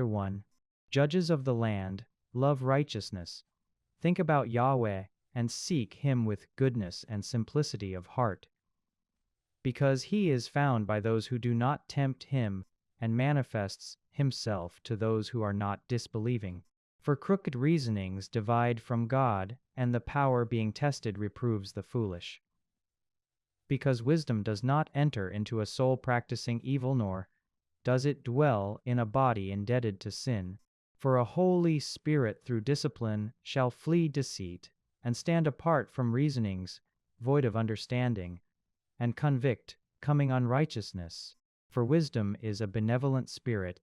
1. Judges of the land, love righteousness. Think about Yahweh and seek him with goodness and simplicity of heart. Because he is found by those who do not tempt him and manifests himself to those who are not disbelieving. For crooked reasonings divide from God, and the power being tested reproves the foolish. Because wisdom does not enter into a soul practicing evil, nor does it dwell in a body indebted to sin. For a Holy Spirit through discipline shall flee deceit, and stand apart from reasonings void of understanding, and convict coming unrighteousness. For wisdom is a benevolent spirit,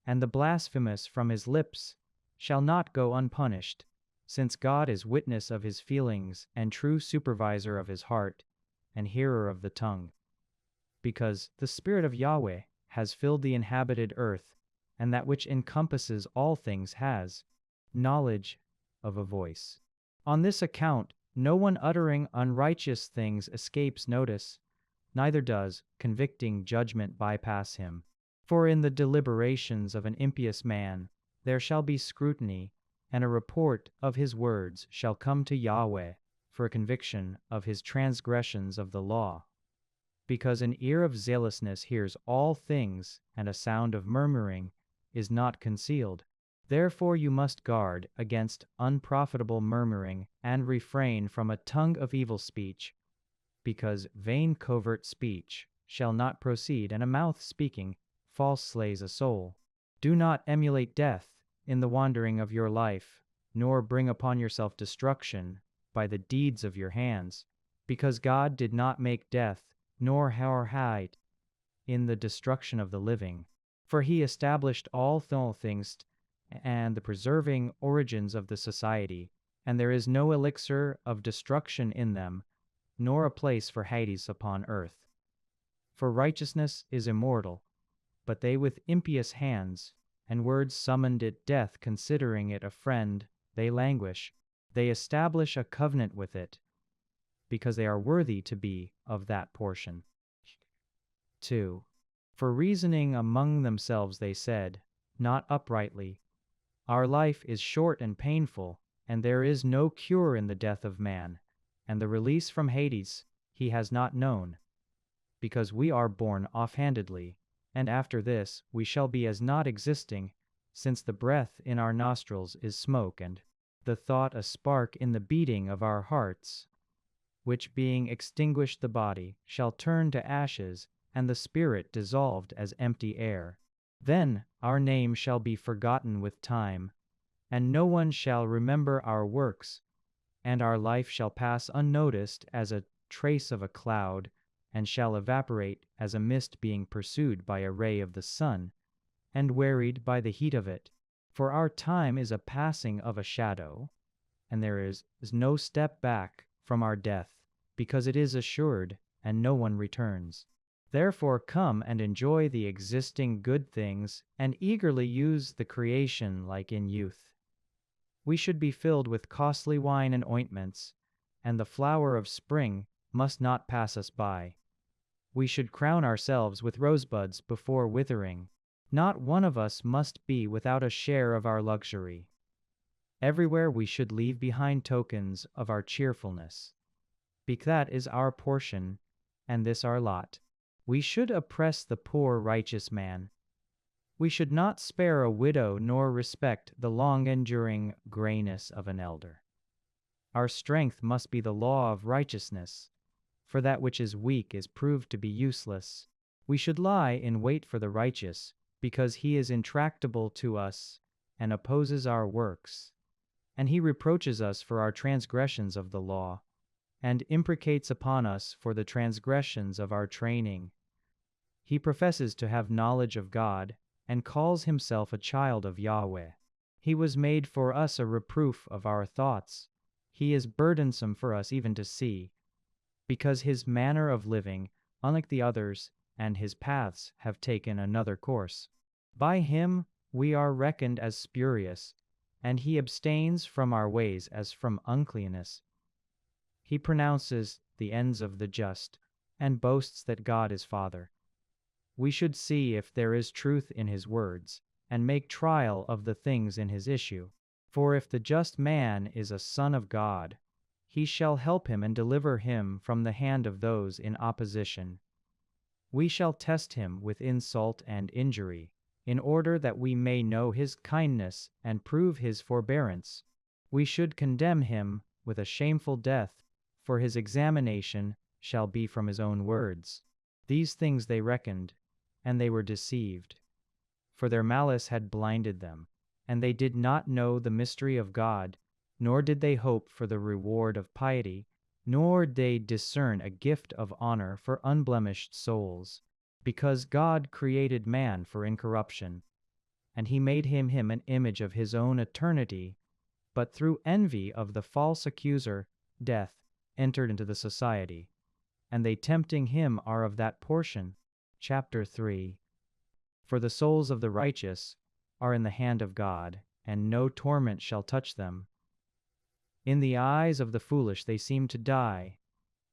and the blasphemous from his lips shall not go unpunished, since God is witness of his feelings and true supervisor of his heart, and hearer of the tongue. Because the Spirit of Yahweh has filled the inhabited earth, and that which encompasses all things has knowledge of a voice. On this account, no one uttering unrighteous things escapes notice, neither does convicting judgment bypass him. For in the deliberations of an impious man there shall be scrutiny, and a report of his words shall come to Yahweh for a conviction of his transgressions of the law. Because an ear of zealousness hears all things, and a sound of murmuring is not concealed. Therefore you must guard against unprofitable murmuring, and refrain from a tongue of evil speech, because vain covert speech shall not proceed, and a mouth speaking false slays a soul. Do not emulate death in the wandering of your life, nor bring upon yourself destruction by the deeds of your hands, because God did not make death, nor height in the destruction of the living. For he established all things and the preserving origins of the society, and there is no elixir of destruction in them, nor a place for Hades upon earth. For righteousness is immortal, but they with impious hands and words summoned it death, considering it a friend, they languish. They establish a covenant with it, because they are worthy to be of that portion. 2. For reasoning among themselves they said, not uprightly, our life is short and painful, and there is no cure in the death of man, and the release from Hades he has not known, because we are born offhandedly, and after this we shall be as not existing, since the breath in our nostrils is smoke, and the thought a spark in the beating of our hearts, which being extinguished the body shall turn to ashes, and the spirit dissolved as empty air. Then our name shall be forgotten with time, and no one shall remember our works, and our life shall pass unnoticed as a trace of a cloud, and shall evaporate as a mist being pursued by a ray of the sun, and wearied by the heat of it. For our time is a passing of a shadow, and there is no step back from our death, because it is assured, and no one returns. Therefore come and enjoy the existing good things, and eagerly use the creation like in youth. We should be filled with costly wine and ointments, and the flower of spring must not pass us by. We should crown ourselves with rosebuds before withering. Not one of us must be without a share of our luxury. Everywhere we should leave behind tokens of our cheerfulness. Because that is our portion, and this our lot. We should oppress the poor righteous man. We should not spare a widow, nor respect the long-enduring grayness of an elder. Our strength must be the law of righteousness, for that which is weak is proved to be useless. We should lie in wait for the righteous, because he is intractable to us and opposes our works, and he reproaches us for our transgressions of the law, and imprecates upon us for the transgressions of our training. He professes to have knowledge of God, and calls himself a child of Yahweh. He was made for us a reproof of our thoughts. He is burdensome for us even to see, because his manner of living, unlike the others, and his paths have taken another course. By him we are reckoned as spurious, and he abstains from our ways as from uncleanness. He pronounces the ends of the just, and boasts that God is Father. We should see if there is truth in his words, and make trial of the things in his issue. For if the just man is a son of God, he shall help him and deliver him from the hand of those in opposition. We shall test him with insult and injury, in order that we may know his kindness and prove his forbearance. We should condemn him with a shameful death, for his examination shall be from his own words. These things they reckoned, and they were deceived. For their malice had blinded them, and they did not know the mystery of God, nor did they hope for the reward of piety, nor did they discern a gift of honor for unblemished souls, because God created man for incorruption, and he made him an image of his own eternity, but through envy of the false accuser, death entered into the society, and they tempting him are of that portion. Chapter 3. For the souls of the righteous are in the hand of God, and no torment shall touch them. In the eyes of the foolish they seem to die,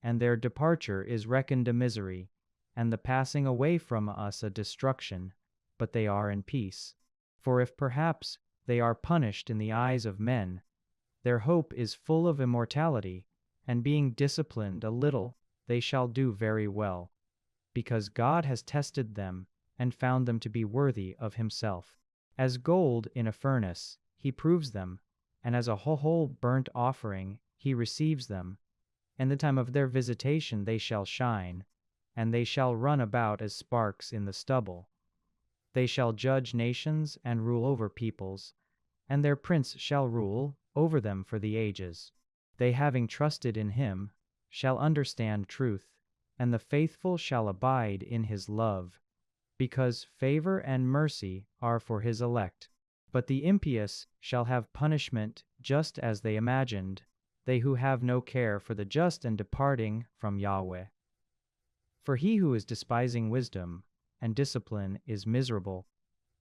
and their departure is reckoned a misery, and the passing away from us a destruction, but they are in peace. For if perhaps they are punished in the eyes of men, their hope is full of immortality, and being disciplined a little, they shall do very well, because God has tested them, and found them to be worthy of himself. As gold in a furnace, he proves them, and as a whole burnt offering, he receives them. In the time of their visitation they shall shine, and they shall run about as sparks in the stubble. They shall judge nations and rule over peoples, and their prince shall rule over them for the ages. They, having trusted in him, shall understand truth, and the faithful shall abide in his love, because favor and mercy are for his elect. But the impious shall have punishment just as they imagined, they who have no care for the just and departing from Yahweh. For he who is despising wisdom and discipline is miserable,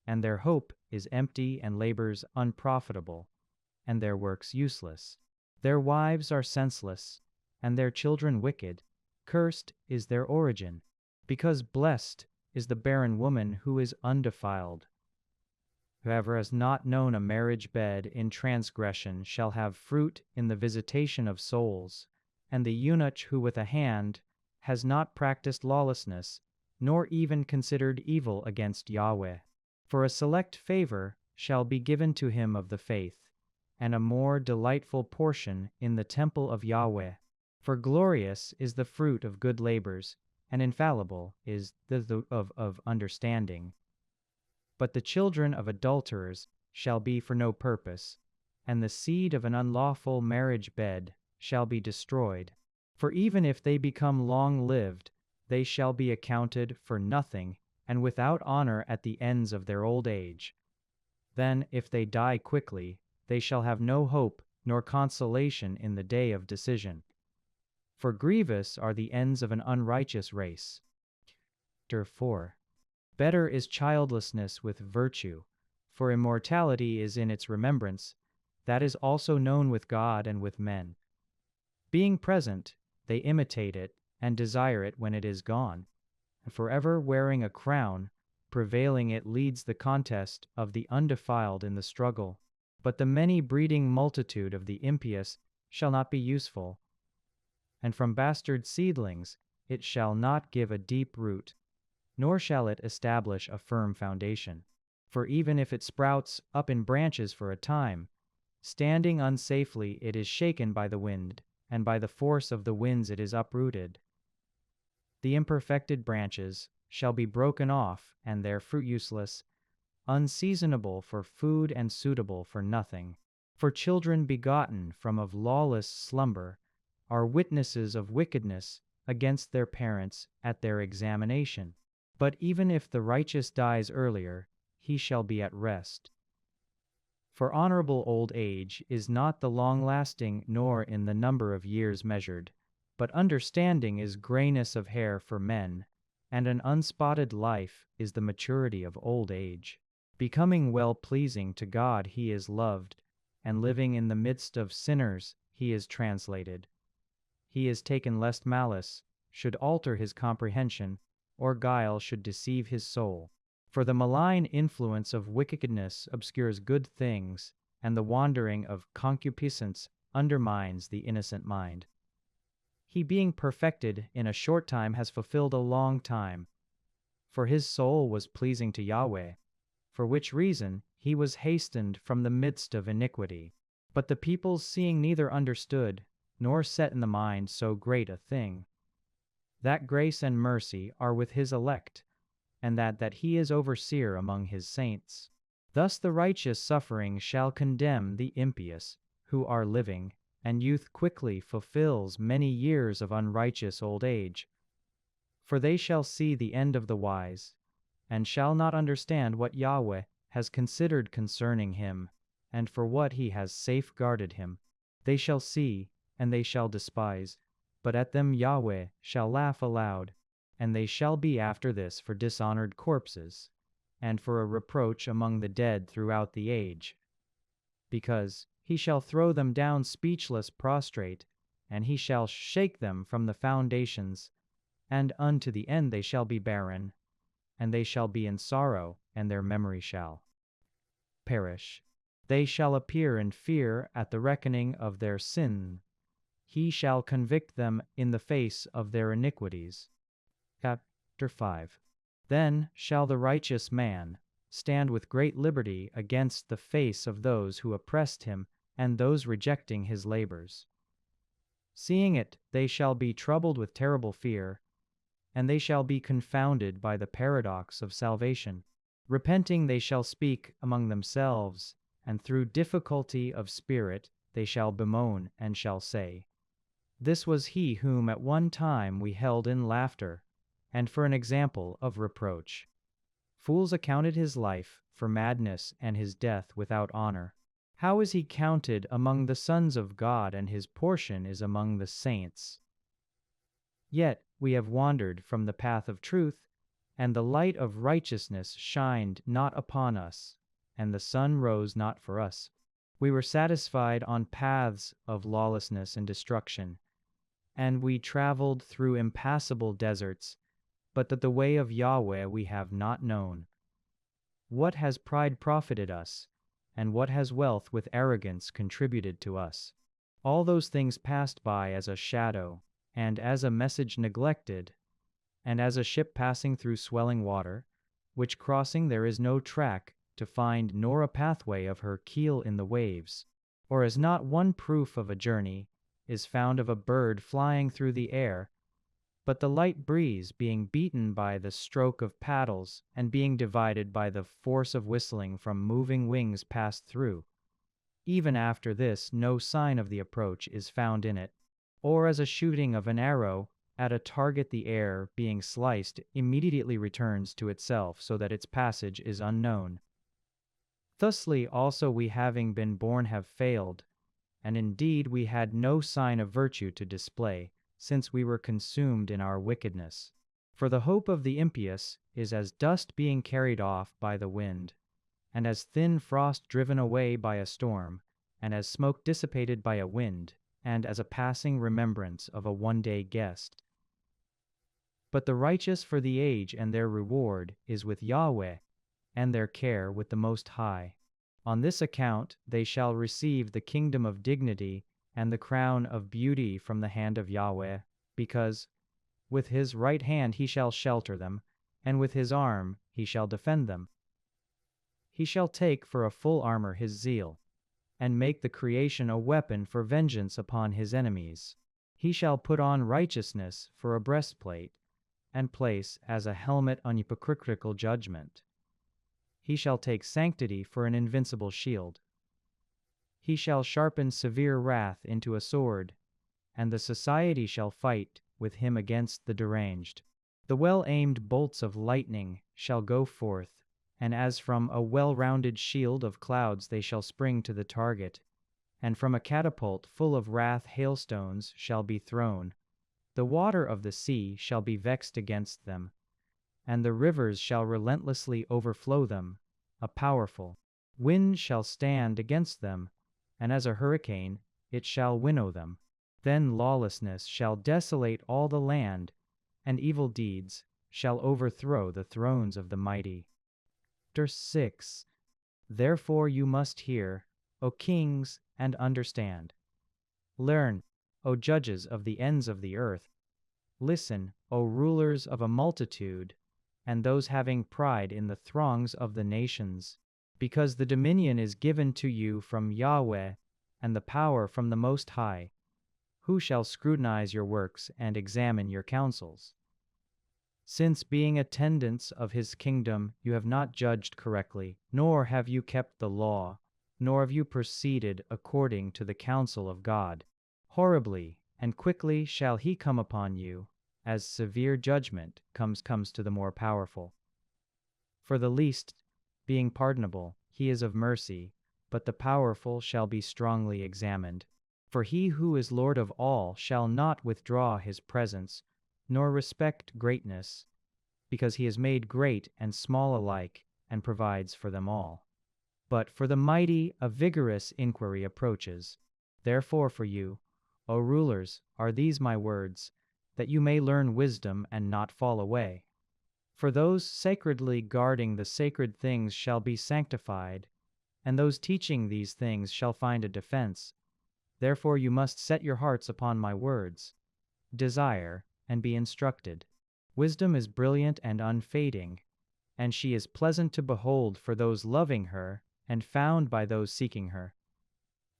and their hope is empty and labors unprofitable, and their works useless. Their wives are senseless, and their children wicked. Cursed is their origin, because blessed is the barren woman who is undefiled. Whoever has not known a marriage bed in transgression shall have fruit in the visitation of souls, and the eunuch who with a hand has not practiced lawlessness, nor even considered evil against Yahweh. For a select favor shall be given to him of the faith, and a more delightful portion in the temple of Yahweh. For glorious is the fruit of good labors, and infallible is the of understanding. But the children of adulterers shall be for no purpose, and the seed of an unlawful marriage bed shall be destroyed. For even if they become long-lived, they shall be accounted for nothing, and without honor at the ends of their old age. Then, if they die quickly, they shall have no hope nor consolation in the day of decision. For grievous are the ends of an unrighteous race. Chapter 4. Better is childlessness with virtue, for immortality is in its remembrance, that is also known with God and with men. Being present, they imitate it, and desire it when it is gone, and forever wearing a crown, prevailing it leads the contest of the undefiled in the struggle. But the many breeding multitude of the impious shall not be useful, and from bastard seedlings it shall not give a deep root, nor shall it establish a firm foundation. For even if it sprouts up in branches for a time, standing unsafely it is shaken by the wind, and by the force of the winds it is uprooted. The imperfected branches shall be broken off, and their fruit useless, unseasonable for food and suitable for nothing. For children begotten from of lawless slumber are witnesses of wickedness against their parents at their examination. But even if the righteous dies earlier, he shall be at rest. For honorable old age is not the long-lasting nor in the number of years measured, but understanding is grayness of hair for men, and an unspotted life is the maturity of old age. Becoming well-pleasing to God he is loved, and living in the midst of sinners he is translated. He is taken lest malice should alter his comprehension, or guile should deceive his soul. For the malign influence of wickedness obscures good things, and the wandering of concupiscence undermines the innocent mind. He being perfected in a short time has fulfilled a long time, for his soul was pleasing to Yahweh, for which reason he was hastened from the midst of iniquity. But the people seeing neither understood, nor set in the mind so great a thing, that grace and mercy are with his elect, and that he is overseer among his saints. Thus the righteous suffering shall condemn the impious, who are living, and youth quickly fulfills many years of unrighteous old age. For they shall see the end of the wise, and shall not understand what Yahweh has considered concerning him, and for what he has safeguarded him. They shall see, and they shall despise, but at them Yahweh shall laugh aloud, and they shall be after this for dishonored corpses, and for a reproach among the dead throughout the age. Because he shall throw them down speechless prostrate, and he shall shake them from the foundations, and unto the end they shall be barren, and they shall be in sorrow, and their memory shall perish. They shall appear in fear at the reckoning of their sin. He shall convict them in the face of their iniquities. Chapter 5. Then shall the righteous man stand with great liberty against the face of those who oppressed him and those rejecting his labors. Seeing it, they shall be troubled with terrible fear, and they shall be confounded by the paradox of salvation. Repenting they shall speak among themselves, and through difficulty of spirit they shall bemoan and shall say, "This was he whom at one time we held in laughter, and for an example of reproach." Fools accounted his life for madness and his death without honor. How is he counted among the sons of God, and his portion is among the saints? Yet we have wandered from the path of truth, and the light of righteousness shined not upon us, and the sun rose not for us. We were satisfied on paths of lawlessness and destruction, and we traveled through impassable deserts, but that the way of Yahweh we have not known. What has pride profited us, and what has wealth with arrogance contributed to us? All those things passed by as a shadow, and as a message neglected, and as a ship passing through swelling water, which crossing there is no track to find nor a pathway of her keel in the waves, or as not one proof of a journey is found of a bird flying through the air, but the light breeze being beaten by the stroke of paddles and being divided by the force of whistling from moving wings passed through. Even after this no sign of the approach is found in it, or as a shooting of an arrow at a target the air being sliced immediately returns to itself so that its passage is unknown. Thusly also we having been born have failed, and indeed we had no sign of virtue to display, since we were consumed in our wickedness. For the hope of the impious is as dust being carried off by the wind, and as thin frost driven away by a storm, and as smoke dissipated by a wind, and as a passing remembrance of a one-day guest. But the righteous for the age and their reward is with Yahweh, and their care with the Most High. On this account they shall receive the kingdom of dignity and the crown of beauty from the hand of Yahweh, because with his right hand he shall shelter them, and with his arm he shall defend them. He shall take for a full armor his zeal, and make the creation a weapon for vengeance upon his enemies. He shall put on righteousness for a breastplate, and place as a helmet on hypocritical judgment. He shall take sanctity for an invincible shield. He shall sharpen severe wrath into a sword, and the society shall fight with him against the deranged. The well-aimed bolts of lightning shall go forth, and as from a well-rounded shield of clouds they shall spring to the target, and from a catapult full of wrath hailstones shall be thrown. The water of the sea shall be vexed against them, and the rivers shall relentlessly overflow them. A powerful wind shall stand against them, and as a hurricane it shall winnow them. Then lawlessness shall desolate all the land, and evil deeds shall overthrow the thrones of the mighty. Chapter 6. Therefore you must hear, O kings, and understand. Learn, O judges of the ends of the earth. Listen, O rulers of a multitude, and those having pride in the throngs of the nations, because the dominion is given to you from Yahweh, and the power from the Most High. Who shall scrutinize your works and examine your counsels? Since being attendants of his kingdom you have not judged correctly, nor have you kept the law, nor have you proceeded according to the counsel of God. Horribly and quickly shall he come upon you, as severe judgment comes to the more powerful. For the least, being pardonable, he is of mercy, but the powerful shall be strongly examined. For he who is Lord of all shall not withdraw his presence, nor respect greatness, because he is made great and small alike, and provides for them all. But for the mighty a vigorous inquiry approaches. Therefore for you, O rulers, are these my words, that you may learn wisdom and not fall away. For those sacredly guarding the sacred things shall be sanctified, and those teaching these things shall find a defense. Therefore you must set your hearts upon my words. Desire, and be instructed. Wisdom is brilliant and unfading, and she is pleasant to behold for those loving her, and found by those seeking her.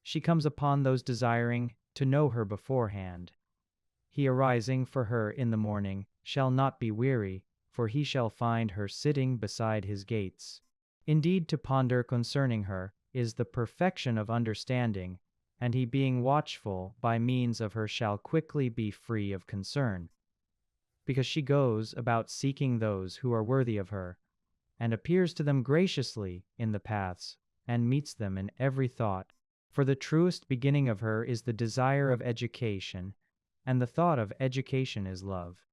She comes upon those desiring to know her beforehand. He arising for her in the morning shall not be weary, for he shall find her sitting beside his gates. Indeed, to ponder concerning her is the perfection of understanding, and he being watchful by means of her shall quickly be free of concern. Because she goes about seeking those who are worthy of her, and appears to them graciously in the paths, and meets them in every thought. For the truest beginning of her is the desire of education, and the thought of education is love.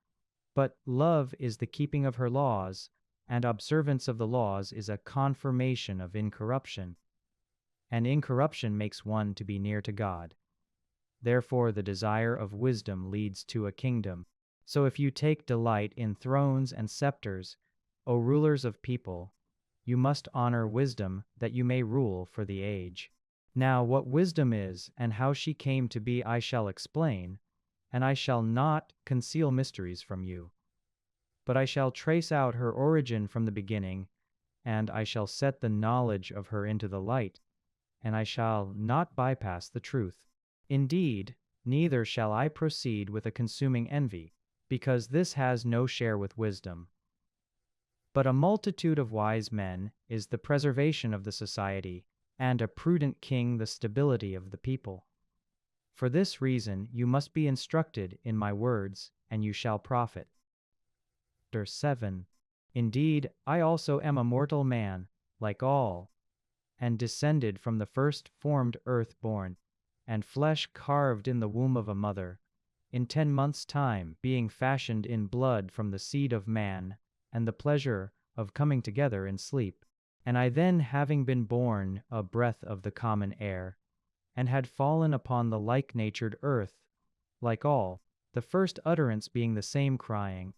But love is the keeping of her laws, and observance of the laws is a confirmation of incorruption. And incorruption makes one to be near to God. Therefore the desire of wisdom leads to a kingdom. So if you take delight in thrones and scepters, O rulers of people, you must honor wisdom that you may rule for the age. Now what wisdom is and how she came to be I shall explain, and I shall not conceal mysteries from you. But I shall trace out her origin from the beginning, and I shall set the knowledge of her into the light, and I shall not bypass the truth. Indeed, neither shall I proceed with a consuming envy, because this has no share with wisdom. But a multitude of wise men is the preservation of the society, and a prudent king the stability of the people. For this reason you must be instructed in my words, and you shall profit. Chapter 7. Indeed, I also am a mortal man, like all, and descended from the first formed earth born, and flesh carved in the womb of a mother, in 10 months' time being fashioned in blood from the seed of man, and the pleasure of coming together in sleep. And I then, having been born a breath of the common air, and had fallen upon the like-natured earth, like all, the first utterance being the same crying,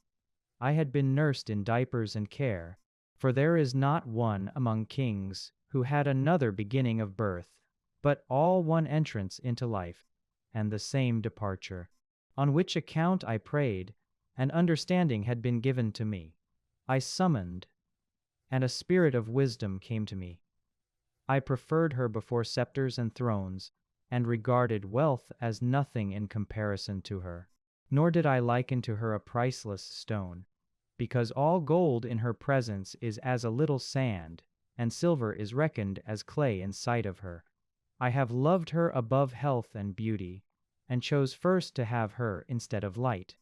I had been nursed in diapers and care, for there is not one among kings who had another beginning of birth, but all one entrance into life, and the same departure. On which account I prayed, and understanding had been given to me. I summoned, and a spirit of wisdom came to me. I preferred her before scepters and thrones, and regarded wealth as nothing in comparison to her. Nor did I liken to her a priceless stone, because all gold in her presence is as a little sand, and silver is reckoned as clay in sight of her. I have loved her above health and beauty, and chose first to have her instead of light,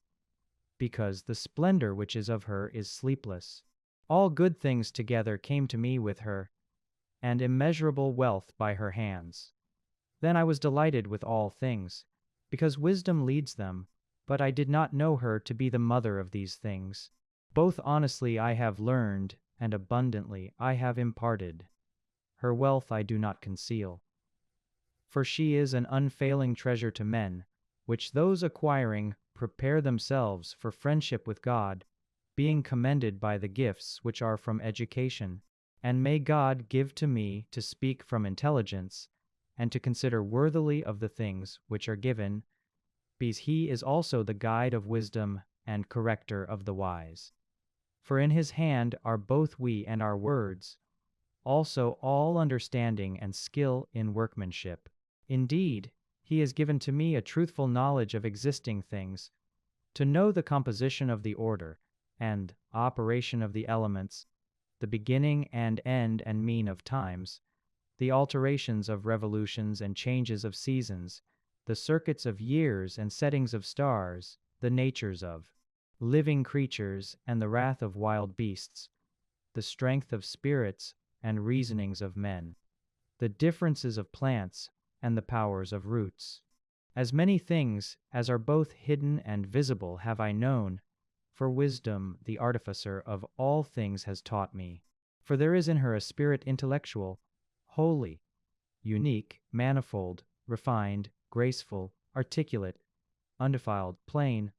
because the splendor which is of her is sleepless. All good things together came to me with her, and immeasurable wealth by her hands. Then I was delighted with all things, because wisdom leads them, but I did not know her to be the mother of these things. Both honestly I have learned, and abundantly I have imparted. Her wealth I do not conceal. For she is an unfailing treasure to men, which those acquiring prepare themselves for friendship with God, being commended by the gifts which are from education. And may God give to me to speak from intelligence, and to consider worthily of the things which are given, because he is also the guide of wisdom and corrector of the wise. For in his hand are both we and our words, also all understanding and skill in workmanship. Indeed, he has given to me a truthful knowledge of existing things, to know the composition of the order, and operation of the elements, the beginning and end and mean of times, the alterations of revolutions and changes of seasons, the circuits of years and settings of stars, the natures of living creatures and the wrath of wild beasts, the strength of spirits and reasonings of men, the differences of plants and the powers of roots. As many things as are both hidden and visible have I known, for wisdom, the artificer of all things, has taught me. For there is in her a spirit intellectual, holy, unique, manifold, refined, graceful, articulate, undefiled, plain,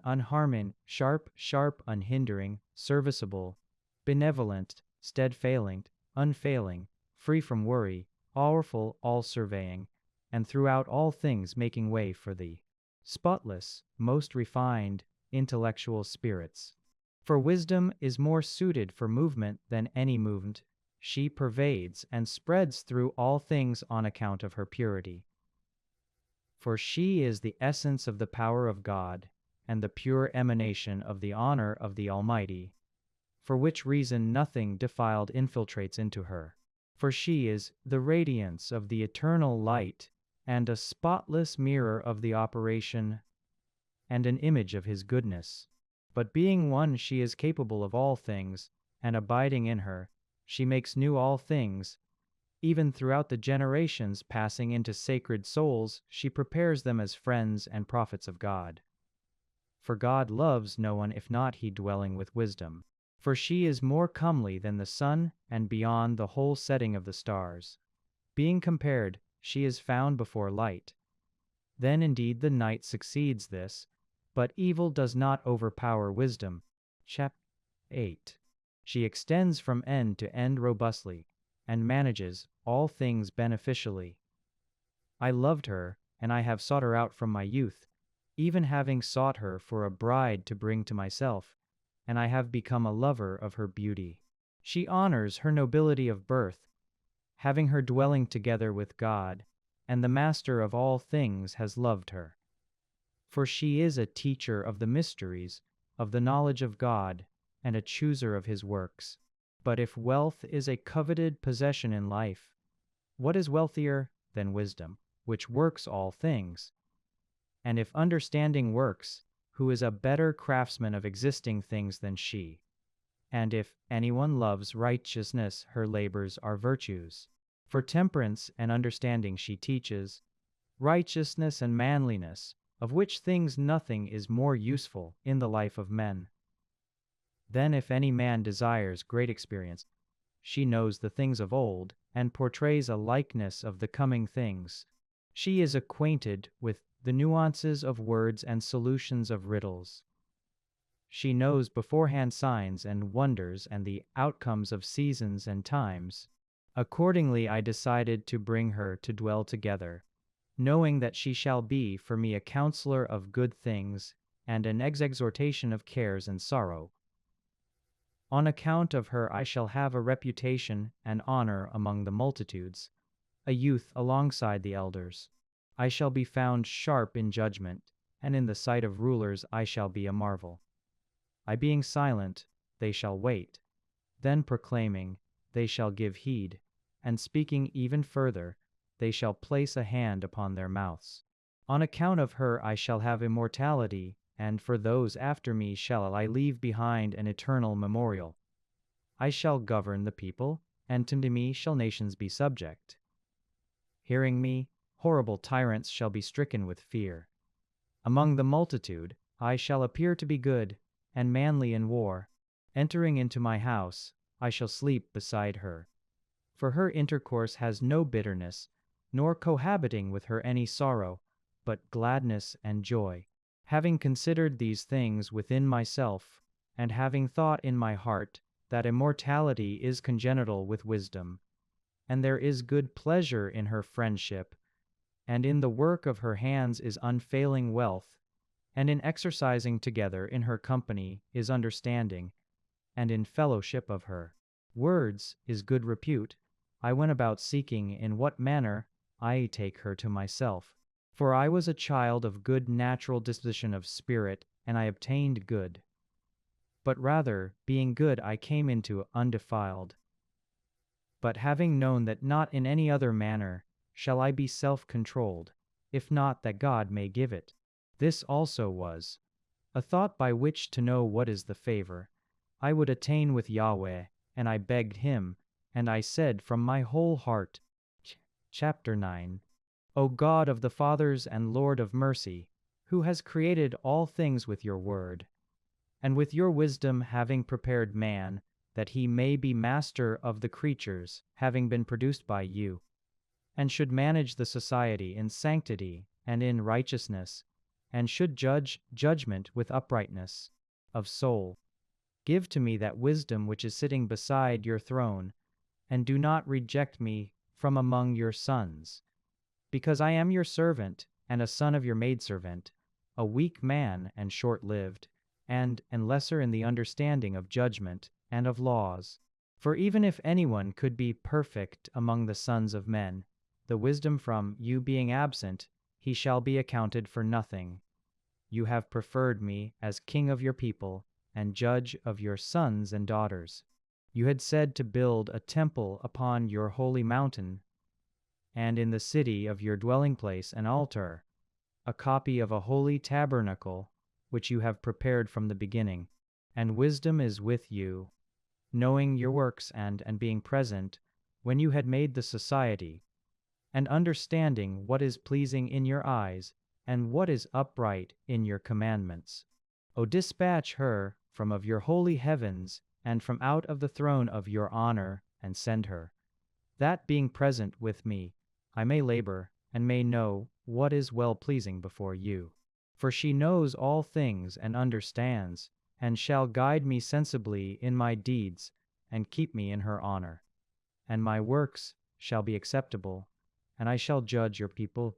unharming, sharp, unhindering, serviceable, benevolent, steadfailing, unfailing, free from worry, powerful, all-surveying, and throughout all things making way for the spotless, most refined, intellectual spirits. For wisdom is more suited for movement than any movement. She pervades and spreads through all things on account of her purity. For she is the essence of the power of God, and the pure emanation of the honor of the Almighty, for which reason nothing defiled infiltrates into her. For she is the radiance of the eternal light, and a spotless mirror of the operation, and an image of his goodness. But being one, she is capable of all things, and abiding in her, she makes new all things. Even throughout the generations passing into sacred souls, she prepares them as friends and prophets of God. For God loves no one if not he dwelling with wisdom. For she is more comely than the sun, and beyond the whole setting of the stars. Being compared, she is found before light. Then indeed the night succeeds this, but evil does not overpower wisdom. Chap. 8. She extends from end to end robustly, and manages all things beneficially. I loved her, and I have sought her out from my youth, even having sought her for a bride to bring to myself, and I have become a lover of her beauty. She honors her nobility of birth, having her dwelling together with God, and the Master of all things has loved her. For she is a teacher of the mysteries, of the knowledge of God, and a chooser of his works. But if wealth is a coveted possession in life, what is wealthier than wisdom, which works all things? And if understanding works, who is a better craftsman of existing things than she? And if anyone loves righteousness, her labors are virtues. For temperance and understanding she teaches, righteousness and manliness, of which things nothing is more useful in the life of men. Then if any man desires great experience, she knows the things of old, and portrays a likeness of the coming things. She is acquainted with the nuances of words and solutions of riddles. She knows beforehand signs and wonders and the outcomes of seasons and times. Accordingly I decided to bring her to dwell together, knowing that she shall be for me a counselor of good things, and an exhortation of cares and sorrow. On account of her I shall have a reputation and honor among the multitudes, a youth alongside the elders. I shall be found sharp in judgment, and in the sight of rulers I shall be a marvel. I being silent, they shall wait, then proclaiming, they shall give heed, and speaking even further, they shall place a hand upon their mouths. On account of her I shall have immortality, and for those after me shall I leave behind an eternal memorial. I shall govern the people, and to me shall nations be subject. Hearing me, horrible tyrants shall be stricken with fear. Among the multitude I shall appear to be good, and manly in war. Entering into my house, I shall sleep beside her. For her intercourse has no bitterness, nor cohabiting with her any sorrow, but gladness and joy. Having considered these things within myself, and having thought in my heart that immortality is congenital with wisdom, and there is good pleasure in her friendship, and in the work of her hands is unfailing wealth, and in exercising together in her company is understanding, and in fellowship of her words is good repute. I went about seeking in what manner I take her to myself. For I was a child of good natural disposition of spirit, and I obtained good. But rather, being good, I came into undefiled. But having known that not in any other manner shall I be self-controlled, if not that God may give it. This also was a thought by which to know what is the favor I would attain with Yahweh, and I begged him, and I said from my whole heart. Chapter 9. O God of the fathers and Lord of mercy, who has created all things with your word, and with your wisdom having prepared man, that he may be master of the creatures, having been produced by you, and should manage the society in sanctity and in righteousness, and should judge judgment with uprightness of soul. Give to me that wisdom which is sitting beside your throne, and do not reject me from among your sons, because I am your servant, and a son of your maidservant, a weak man and short-lived, and lesser in the understanding of judgment and of laws. For even if anyone could be perfect among the sons of men, the wisdom from you being absent, he shall be accounted for nothing. You have preferred me as king of your people, and judge of your sons and daughters. You had said to build a temple upon your holy mountain, and in the city of your dwelling place an altar, a copy of a holy tabernacle, which you have prepared from the beginning. And wisdom is with you, knowing your works and being present when you had made the society, and understanding what is pleasing in your eyes, and what is upright in your commandments. O dispatch her from of your holy heavens, and from out of the throne of your honor, and send her, that being present with me, I may labor, and may know what is well-pleasing before you. For she knows all things and understands, and shall guide me sensibly in my deeds, and keep me in her honor. And my works shall be acceptable, and I shall judge your people,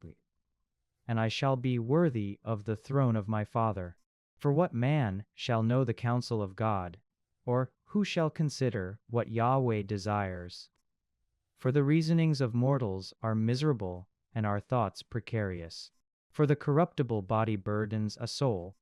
and I shall be worthy of the throne of my Father. For what man shall know the counsel of God, or who shall consider what Yahweh desires? For the reasonings of mortals are miserable, and our thoughts precarious. For the corruptible body burdens a soul,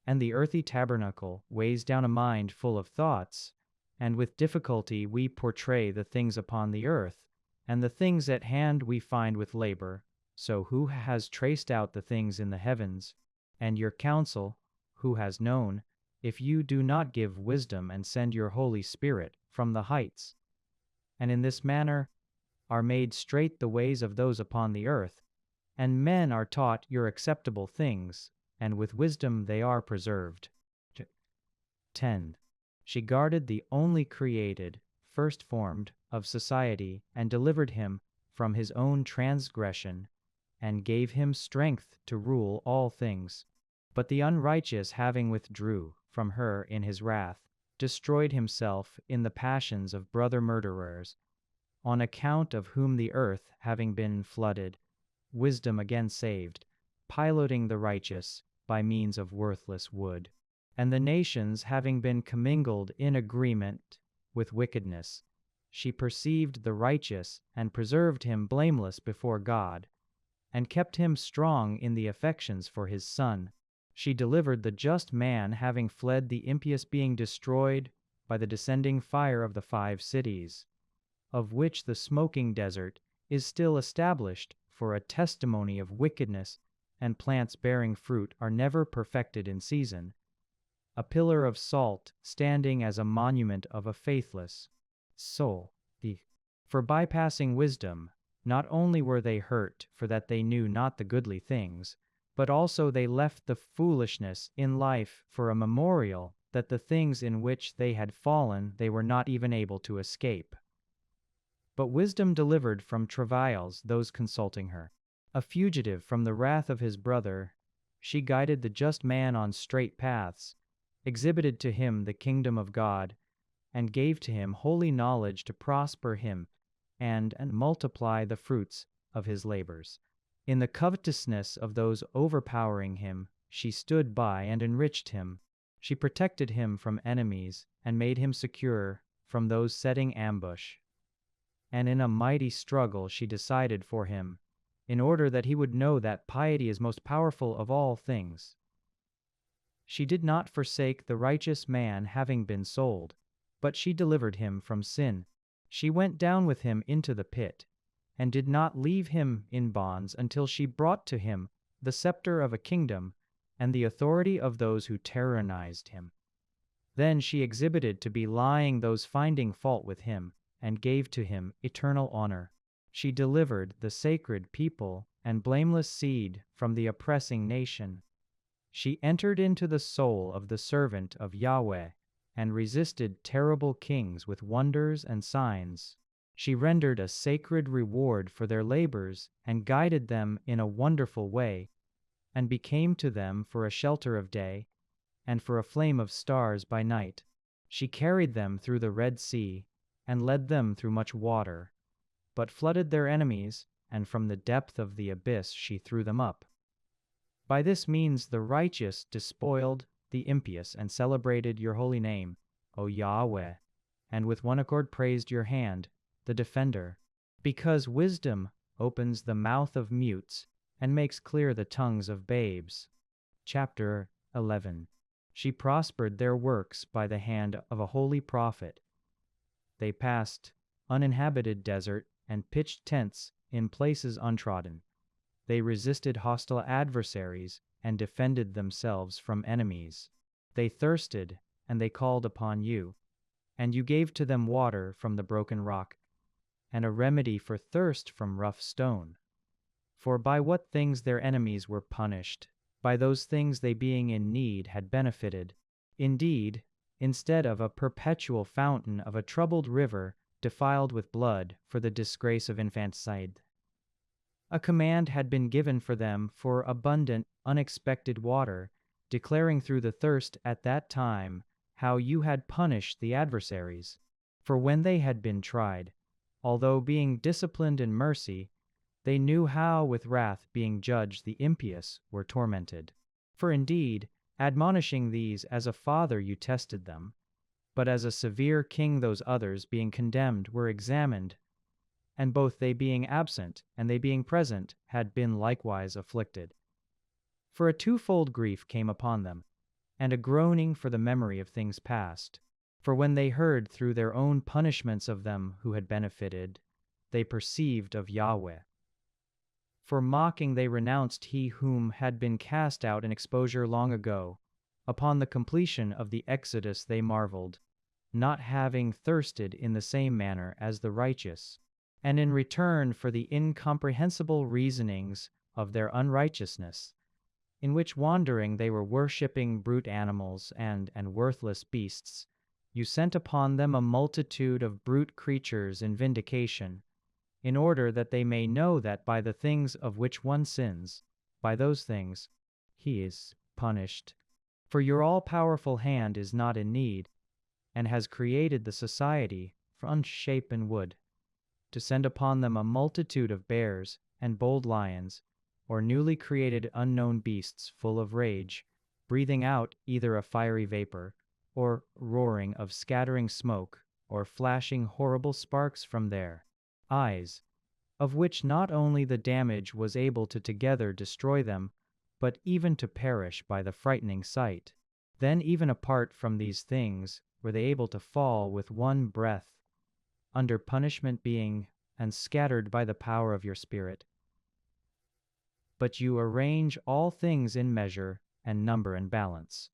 and the earthy tabernacle weighs down a mind full of thoughts, and with difficulty we portray the things upon the earth, and the things at hand we find with labor. So who has traced out the things in the heavens? And your counsel, who has known, if you do not give wisdom and send your Holy Spirit from the heights? And in this manner are made straight the ways of those upon the earth, and men are taught your acceptable things, and with wisdom they are preserved. 10. She guarded the only created, first formed, of society, and delivered him from his own transgression, and gave him strength to rule all things. But the unrighteous having withdrew from her in his wrath, destroyed himself in the passions of brother murderers, on account of whom the earth having been flooded, wisdom again saved, piloting the righteous by means of worthless wood. And the nations having been commingled in agreement with wickedness, she perceived the righteous, and preserved him blameless before God, and kept him strong in the affections for his Son. She delivered the just man having fled, the impious being destroyed by the descending fire of the 5 cities, of which the smoking desert is still established for a testimony of wickedness, and plants bearing fruit are never perfected in season, a pillar of salt standing as a monument of a faithless soul. For bypassing wisdom, not only were they hurt for that they knew not the goodly things, but also they left the foolishness in life for a memorial that the things in which they had fallen they were not even able to escape. But wisdom delivered from travails those consulting her. A fugitive from the wrath of his brother, she guided the just man on straight paths, exhibited to him the kingdom of God, and gave to him holy knowledge to prosper him and multiply the fruits of his labors. In the covetousness of those overpowering him, she stood by and enriched him. She protected him from enemies and made him secure from those setting ambush. And in a mighty struggle she decided for him, in order that he would know that piety is most powerful of all things. She did not forsake the righteous man having been sold, but she delivered him from sin. She went down with him into the pit, and did not leave him in bonds until she brought to him the scepter of a kingdom and the authority of those who tyrannized him. Then she exhibited to be lying those finding fault with him, and gave to him eternal honor. She delivered the sacred people and blameless seed from the oppressing nation. She entered into the soul of the servant of Yahweh, and resisted terrible kings with wonders and signs. She rendered a sacred reward for their labors, and guided them in a wonderful way, and became to them for a shelter of day, and for a flame of stars by night. She carried them through the Red Sea, and led them through much water, but flooded their enemies, and from the depth of the abyss she threw them up. By this means the righteous despoiled the impious, and celebrated your holy name, O Yahweh, and with one accord praised your hand, the defender. Because wisdom opens the mouth of mutes, and makes clear the tongues of babes. Chapter 11. She prospered their works by the hand of a holy prophet. They passed uninhabited desert, and pitched tents in places untrodden. They resisted hostile adversaries, and defended themselves from enemies. They thirsted, and they called upon you, and you gave to them water from the broken rock, and a remedy for thirst from rough stone. For by what things their enemies were punished, by those things they being in need had benefited. Indeed, instead of a perpetual fountain of a troubled river defiled with blood for the disgrace of infanticide, a command had been given for them for abundant, unexpected water, declaring through the thirst at that time how you had punished the adversaries. For when they had been tried, although being disciplined in mercy, they knew how with wrath being judged the impious were tormented. For indeed, admonishing these as a father you tested them, but as a severe king those others being condemned were examined, and both they being absent and they being present had been likewise afflicted. For a twofold grief came upon them, and a groaning for the memory of things past. For when they heard through their own punishments of them who had benefited, they perceived of Yahweh. For mocking they renounced he whom had been cast out in exposure long ago. Upon the completion of the exodus they marveled, not having thirsted in the same manner as the righteous. And in return for the incomprehensible reasonings of their unrighteousness, in which wandering they were worshipping brute animals and worthless beasts, you sent upon them a multitude of brute creatures in vindication, in order that they may know that by the things of which one sins, by those things he is punished. For your all-powerful hand is not in need, and has created the society from unshapen wood, to send upon them a multitude of bears and bold lions, or newly created unknown beasts full of rage, breathing out either a fiery vapor, or roaring of scattering smoke, or flashing horrible sparks from their eyes, of which not only the damage was able to together destroy them, but even to perish by the frightening sight. Then even apart from these things were they able to fall with one breath, under punishment being, and scattered by the power of your Spirit. But you arrange all things in measure, and number and balance.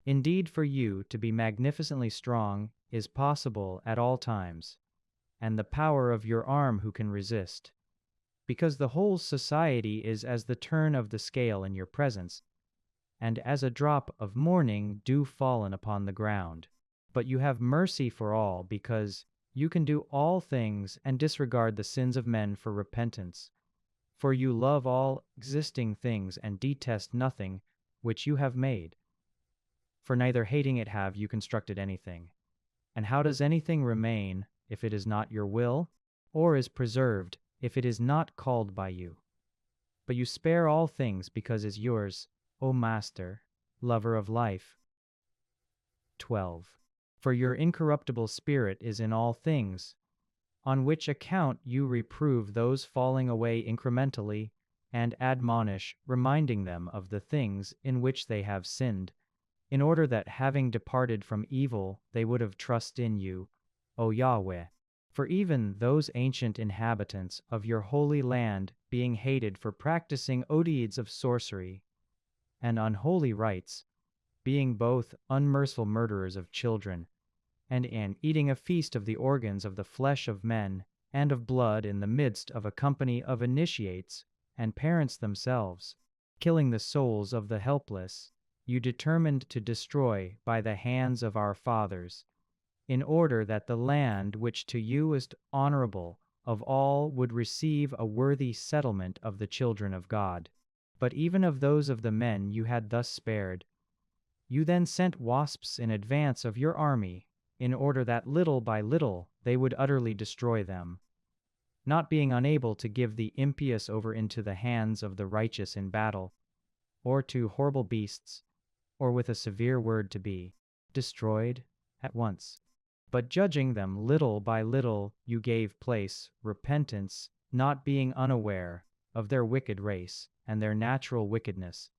Indeed, for you to be magnificently strong is possible at all times, and the power of your arm who can resist? Because the whole society is as the turn of the scale in your presence, and as a drop of morning dew fallen upon the ground. But you have mercy for all, because you can do all things and disregard the sins of men for repentance. For you love all existing things and detest nothing which you have made. For neither hating it have you constructed anything, And how does anything remain if it is not your will, or is preserved if it is not called by you? But you spare all things because is yours, O Master, lover of life. 12. For your incorruptible spirit is in all things, on which account you reprove those falling away incrementally, and admonish, reminding them of the things in which they have sinned, in order that having departed from evil they would have trust in you, O Yahweh. For even those ancient inhabitants of your holy land, being hated for practicing odeeds of sorcery and unholy rites, being both unmerciful murderers of children, and in eating a feast of the organs of the flesh of men, and of blood in the midst of a company of initiates and parents themselves, killing the souls of the helpless, you determined to destroy by the hands of our fathers, in order that the land which to you is honorable of all would receive a worthy settlement of the children of God. But even of those of the men you had thus spared, you then sent wasps in advance of your army, in order that little by little they would utterly destroy them, not being unable to give the impious over into the hands of the righteous in battle, or to horrible beasts, or with a severe word to be destroyed at once. But judging them little by little, you gave place, repentance, not being unaware of their wicked race and their natural wickedness,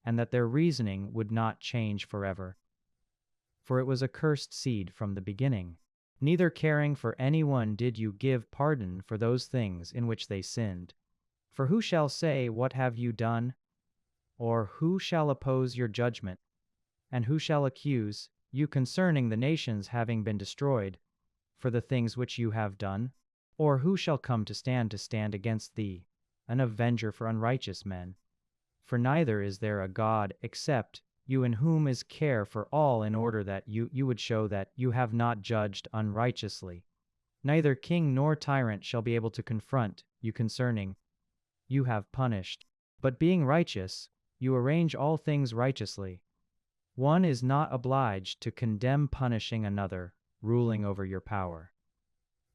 and that their reasoning would not change forever. For it was a cursed seed from the beginning. Neither caring for anyone did you give pardon for those things in which they sinned. For who shall say, "What have you done?" Or who shall oppose your judgment? And who shall accuse you concerning the nations having been destroyed, for the things which you have done? Or who shall come to stand against thee, an avenger for unrighteous men? For neither is there a God except you, in whom is care for all, in order that you would show that you have not judged unrighteously. Neither king nor tyrant shall be able to confront you concerning you have punished. But being righteous, you arrange all things righteously. One is not obliged to condemn punishing another, ruling over your power.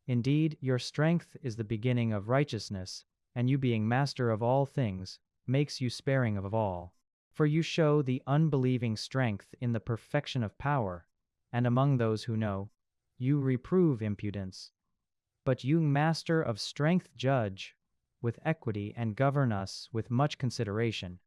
Indeed, your strength is the beginning of righteousness, and you being master of all things, makes you sparing of all. For you show the unbelieving strength in the perfection of power, and among those who know, you reprove impudence. But you, master of strength, judge with equity and govern us with much consideration,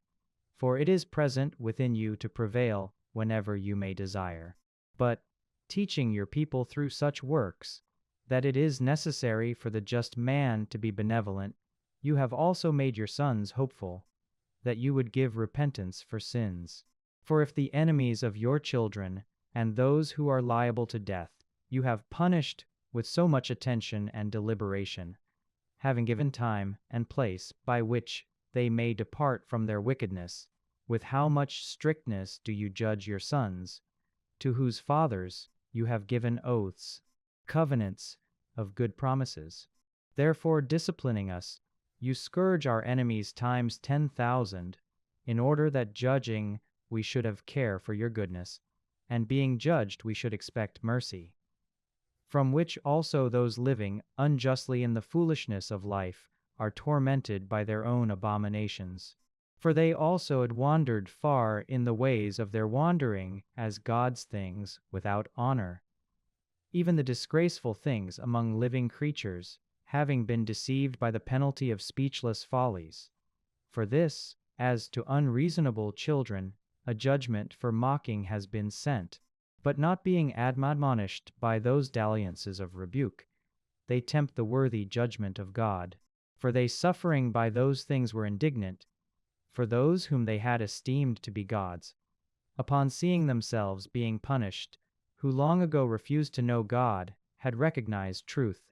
for it is present within you to prevail whenever you may desire. But, teaching your people through such works, that it is necessary for the just man to be benevolent, you have also made your sons hopeful, that you would give repentance for sins. For if the enemies of your children, and those who are liable to death, you have punished with so much attention and deliberation, having given time and place by which they may depart from their wickedness, with how much strictness do you judge your sons, to whose fathers you have given oaths, covenants of good promises. Therefore, disciplining us, you scourge our enemies times 10,000, in order that judging we should have care for your goodness, and being judged we should expect mercy. From which also those living unjustly in the foolishness of life are tormented by their own abominations. For they also had wandered far in the ways of their wandering as God's things without honor, even the disgraceful things among living creatures, having been deceived by the penalty of speechless follies. For this, as to unreasonable children, a judgment for mocking has been sent, but not being admonished by those dalliances of rebuke, they tempt the worthy judgment of God. For they suffering by those things were indignant, for those whom they had esteemed to be gods, upon seeing themselves being punished, who long ago refused to know God, had recognized truth,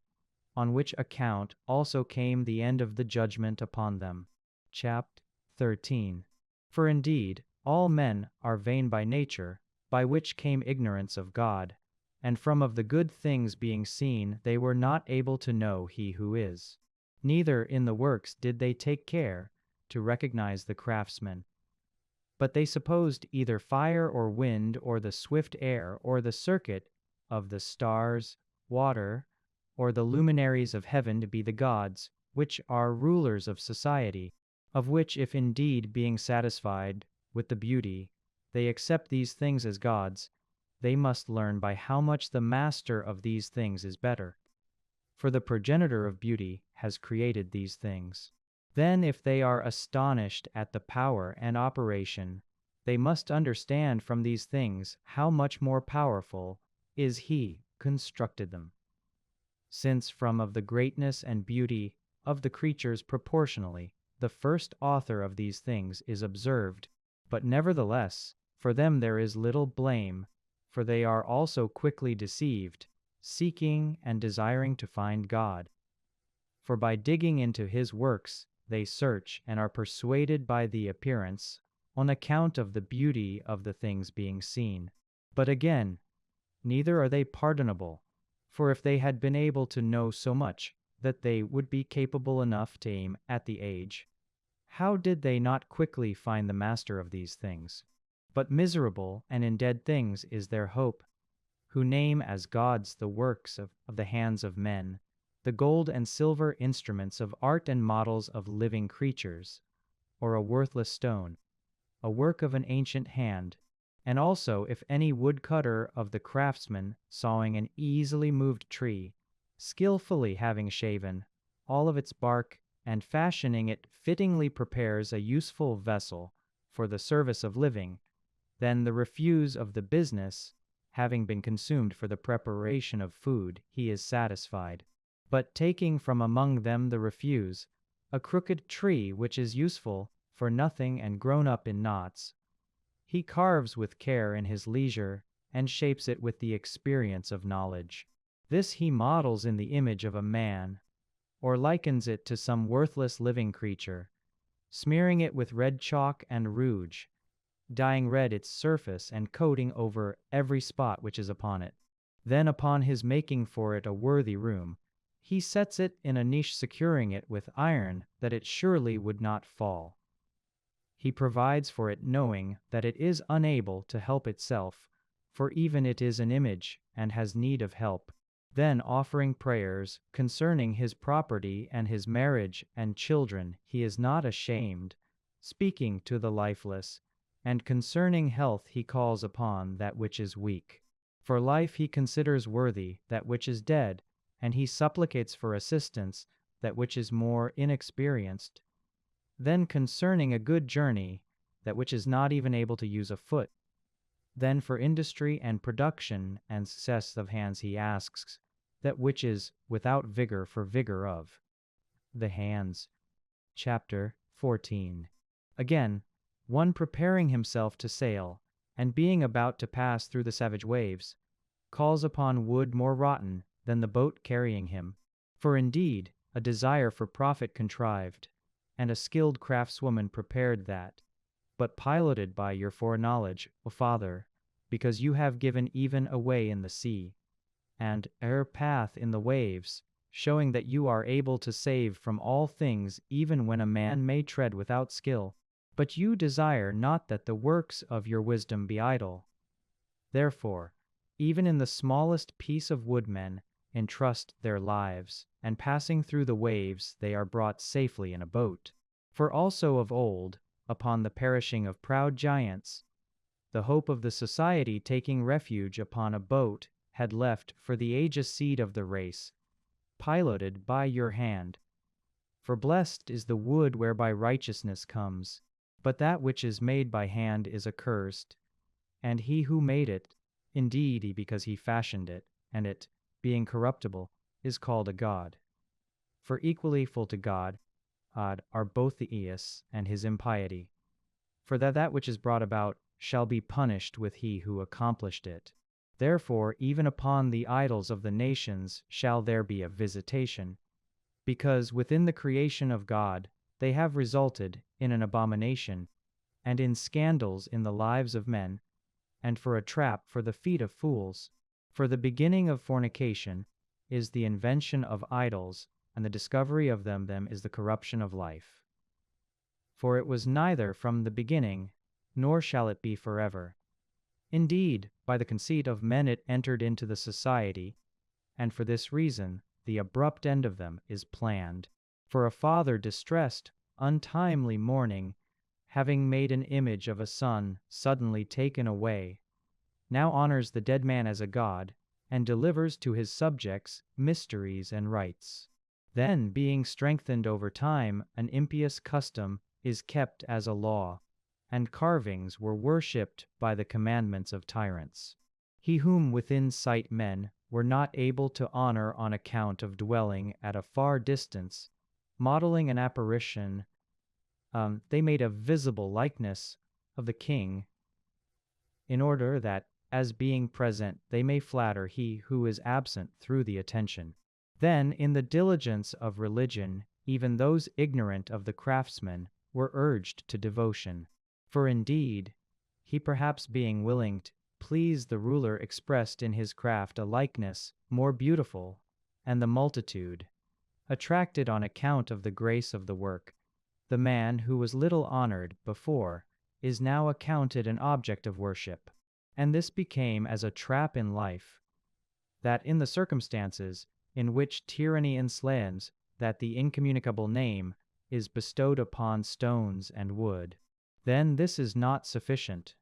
on which account also came the end of the judgment upon them. Chapter 13. For indeed, all men are vain by nature, by which came ignorance of God, and from of the good things being seen they were not able to know he who is. Neither in the works did they take care to recognize the craftsman, but they supposed either fire or wind or the swift air or the circuit of the stars, water, or the luminaries of heaven to be the gods, which are rulers of society, of which if indeed being satisfied with the beauty, they accept these things as gods, they must learn by how much the master of these things is better. For the progenitor of beauty has created these things. Then if they are astonished at the power and operation, they must understand from these things how much more powerful is he constructed them. Since from of the greatness and beauty of the creatures proportionally, the first author of these things is observed, but nevertheless, for them there is little blame, for they are also quickly deceived, seeking and desiring to find God. For by digging into his works, they search and are persuaded by the appearance, on account of the beauty of the things being seen. But again, neither are they pardonable, for if they had been able to know so much that they would be capable enough to aim at the age, how did they not quickly find the master of these things? But miserable and in dead things is their hope, who name as gods the works of the hands of men, the gold and silver instruments of art and models of living creatures, or a worthless stone, a work of an ancient hand, and also if any woodcutter of the craftsman sawing an easily moved tree, skillfully having shaven all of its bark and fashioning it fittingly prepares a useful vessel for the service of living, then the refuse of the business, having been consumed for the preparation of food, he is satisfied. But taking from among them the refuse, a crooked tree which is useful for nothing and grown up in knots, he carves with care in his leisure, and shapes it with the experience of knowledge. This he models in the image of a man, or likens it to some worthless living creature, smearing it with red chalk and rouge, dyeing red its surface and coating over every spot which is upon it. Then upon his making for it a worthy room, he sets it in a niche securing it with iron that it surely would not fall. He provides for it knowing that it is unable to help itself, for even it is an image and has need of help. Then offering prayers concerning his property and his marriage and children, he is not ashamed, speaking to the lifeless, and concerning health he calls upon that which is weak. For life he considers worthy that which is dead, and he supplicates for assistance that which is more inexperienced. Then concerning a good journey, that which is not even able to use a foot. Then for industry and production and success of hands he asks, that which is without vigor for vigor of the hands. Chapter 14. Again, one preparing himself to sail, and being about to pass through the savage waves, calls upon wood more rotten than the boat carrying him. For indeed, a desire for profit contrived, and a skilled craftswoman prepared that, but piloted by your foreknowledge, O Father, because you have given even a way in the sea, and a path in the waves, showing that you are able to save from all things even when a man may tread without skill. But you desire not that the works of your wisdom be idle. Therefore, even in the smallest piece of wood men entrust their lives, and passing through the waves they are brought safely in a boat. For also of old, upon the perishing of proud giants, the hope of the society taking refuge upon a boat had left for the aegis seed of the race, piloted by your hand. For blessed is the wood whereby righteousness comes, but that which is made by hand is accursed, and he who made it, indeed because he fashioned it, and it, being corruptible, is called a god. For equally full to God are both the eos and his impiety, for that which is brought about shall be punished with he who accomplished it. Therefore even upon the idols of the nations shall there be a visitation, because within the creation of God they have resulted in an abomination, and in scandals in the lives of men, and for a trap for the feet of fools. For the beginning of fornication is the invention of idols, and the discovery of them is the corruption of life. For it was neither from the beginning, nor shall it be forever. Indeed, by the conceit of men it entered into the society, and for this reason the abrupt end of them is planned. For a father distressed, untimely mourning, having made an image of a son suddenly taken away, now honors the dead man as a god, and delivers to his subjects mysteries and rites. Then, being strengthened over time, an impious custom is kept as a law, and carvings were worshipped by the commandments of tyrants. He whom within sight men were not able to honor on account of dwelling at a far distance, modeling an apparition, they made a visible likeness of the king, in order that, as being present, they may flatter he who is absent through the attention. Then, in the diligence of religion, even those ignorant of the craftsman were urged to devotion. For indeed, he perhaps being willing to please the ruler expressed in his craft a likeness more beautiful, and the multitude, attracted on account of the grace of the work, the man who was little honored before is now accounted an object of worship. And this became as a trap in life, that in the circumstances in which tyranny enslaves, that the incommunicable name is bestowed upon stones and wood. Then this is not sufficient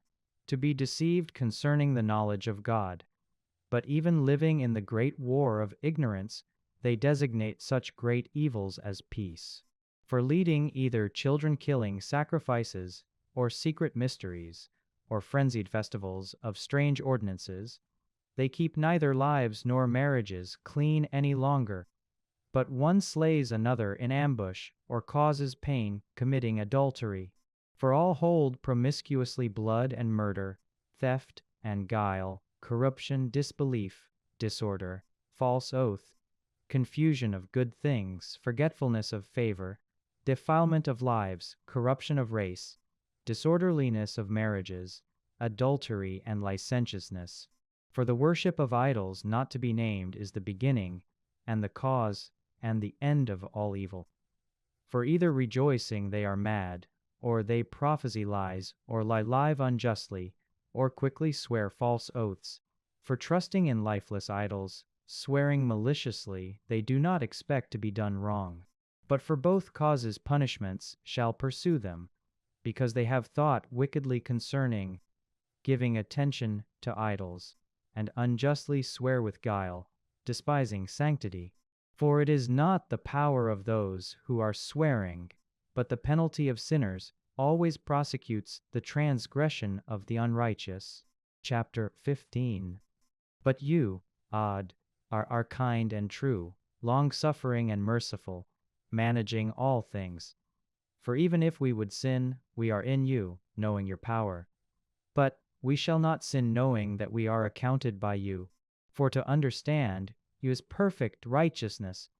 to be deceived concerning the knowledge of God, but even living in the great war of ignorance, they designate such great evils as peace. For leading either children-killing sacrifices, or secret mysteries, or frenzied festivals of strange ordinances, they keep neither lives nor marriages clean any longer, but one slays another in ambush, or causes pain, committing adultery. For all hold promiscuously blood and murder, theft and guile, corruption, disbelief, disorder, false oath, confusion of good things, forgetfulness of favor, defilement of lives, corruption of race, disorderliness of marriages, adultery and licentiousness. For the worship of idols not to be named is the beginning, and the cause, and the end of all evil. For either rejoicing they are mad, or they prophesy lies, or lie unjustly, or quickly swear false oaths. For trusting in lifeless idols, swearing maliciously, they do not expect to be done wrong. But for both causes punishments shall pursue them, because they have thought wickedly concerning giving attention to idols, and unjustly swear with guile, despising sanctity. For it is not the power of those who are swearing, but the penalty of sinners always prosecutes the transgression of the unrighteous. Chapter 15. But you, Ad, are kind and true, long-suffering and merciful, managing all things. For even if we would sin, we are in you, knowing your power. But we shall not sin knowing that we are accounted by you. For to understand you is perfect righteousness,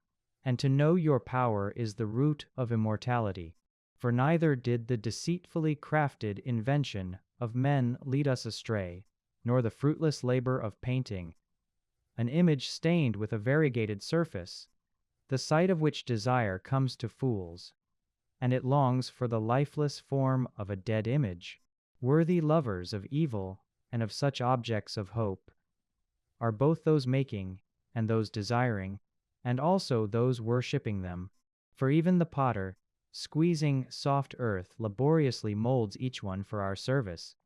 and to know your power is the root of immortality. For neither did the deceitfully crafted invention of men lead us astray, nor the fruitless labor of painting, an image stained with a variegated surface, the sight of which desire comes to fools, and it longs for the lifeless form of a dead image. Worthy lovers of evil and of such objects of hope are both those making and those desiring, and also those worshipping them. For even the potter, squeezing soft earth, laboriously molds each one for our service.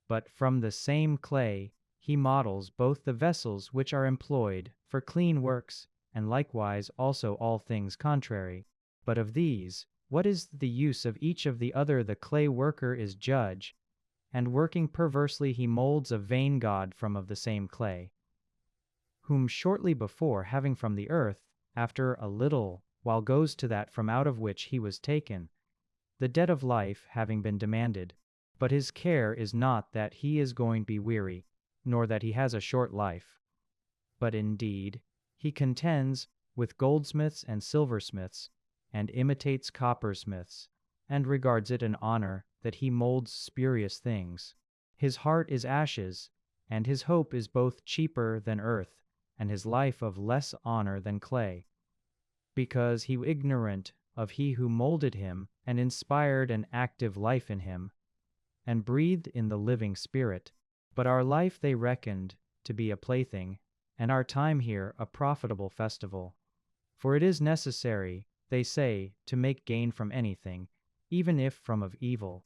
But from the same clay he models both the vessels which are employed for clean works, and likewise also all things contrary. But of these, what is the use of each of the other? The clay worker is judge, and working perversely he molds a vain god from of the same clay, whom shortly before, having from the earth, after a little while goes to that from out of which he was taken, the debt of life having been demanded. But his care is not that he is going to be weary, nor that he has a short life. But indeed, he contends with goldsmiths and silversmiths, and imitates coppersmiths, and regards it an honor that he molds spurious things. His heart is ashes, and his hope is both cheaper than earth, and his life of less honor than clay, because he ignorant of he who molded him, and inspired an active life in him, and breathed in the living spirit. But our life they reckoned to be a plaything, and our time here a profitable festival. For it is necessary, they say, to make gain from anything, even if from of evil.